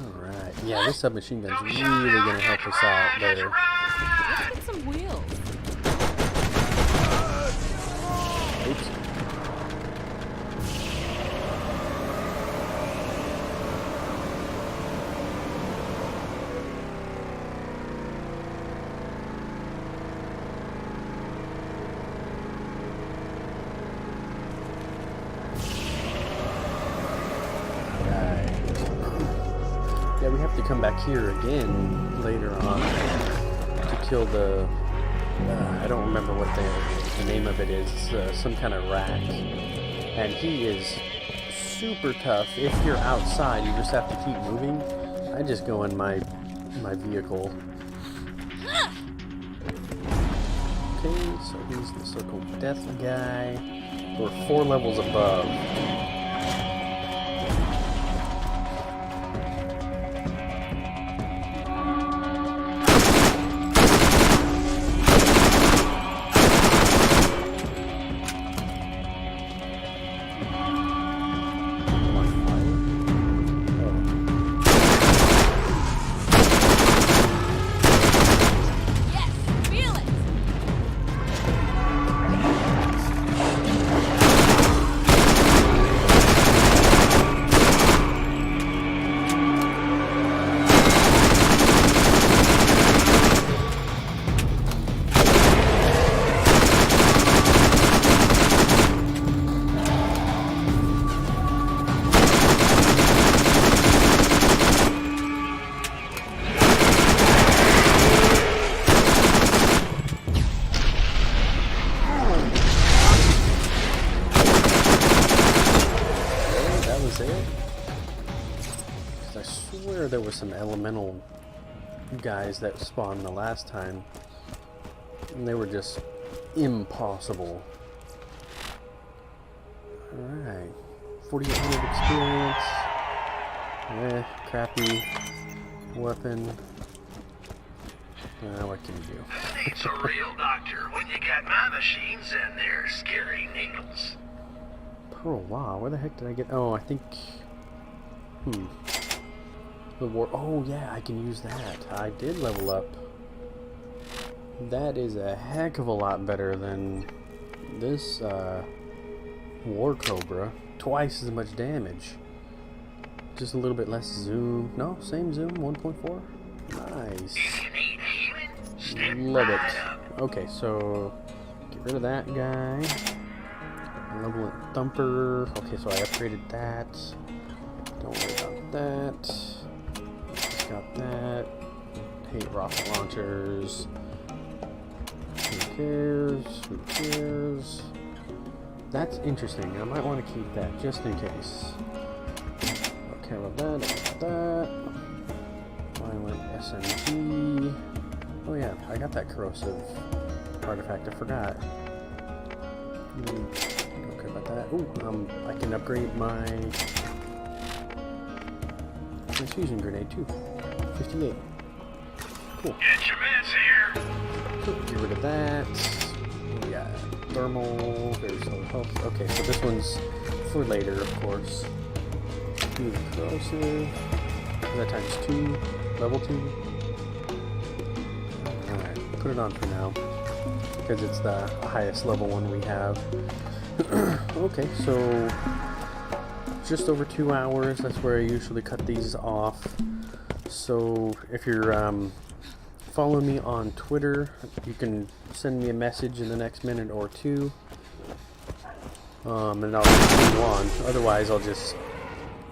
Alright. Yeah, this submachine gun's really gonna help us out there.
Let's get some wheels.
Oops. Yeah, we have to come back here again later on to kill the, I don't remember what the name of it is, some kind of rat. And he is super tough. If you're outside, you just have to keep moving. I just go in my vehicle. Okay, so he's the Circle of Death guy. We're 4 levels above. I swear there were some elemental guys that spawned the last time, and they were just impossible. Alright, 4,800 experience. Crappy weapon. What can you do?
Who needs a real doctor when you got my machines and their scary needles?
Pearl, wow, where the heck did I get? Oh, I think. The war. Oh, yeah, I can use that. I did level up. That is a heck of a lot better than this War Cobra. Twice as much damage. just a little bit less zoom. No, same zoom, 1.4. Nice. Love it. Okay, so get rid of that guy. Malevolent Thumper. Okay, so I upgraded that. Don't worry about that. Just got that. Hate rocket launchers. Who cares? Who cares? That's interesting. I might want to keep that just in case. Don't care about that. Don't care about that. Violent SMG. Oh yeah, I got that corrosive artifact. I forgot. Don't care about that. Ooh, I can upgrade my fusion grenade too. 58. Cool.
Get your meds here.
Get rid of that. We got thermal. There's no health. Okay, so this one's for later, of course. Do the corrosive. That times 2. Level 2. Alright, put it on for now. Because it's the highest level one we have. Okay, so just over 2 hours. That's where I usually cut these off. So if you're following me on Twitter, you can send me a message in the next minute or two. And I'll continue on. Otherwise, I'll just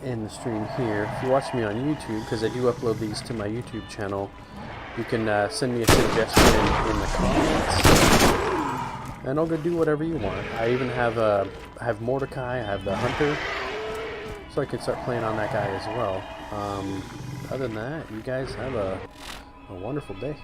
end the stream here. If you watch me on YouTube, because I do upload these to my YouTube channel, you can send me a suggestion in the comments, and I'll go do whatever you want. I even have I have Mordecai, I have the Hunter, so I can start playing on that guy as well. Other than that, you guys have a wonderful day.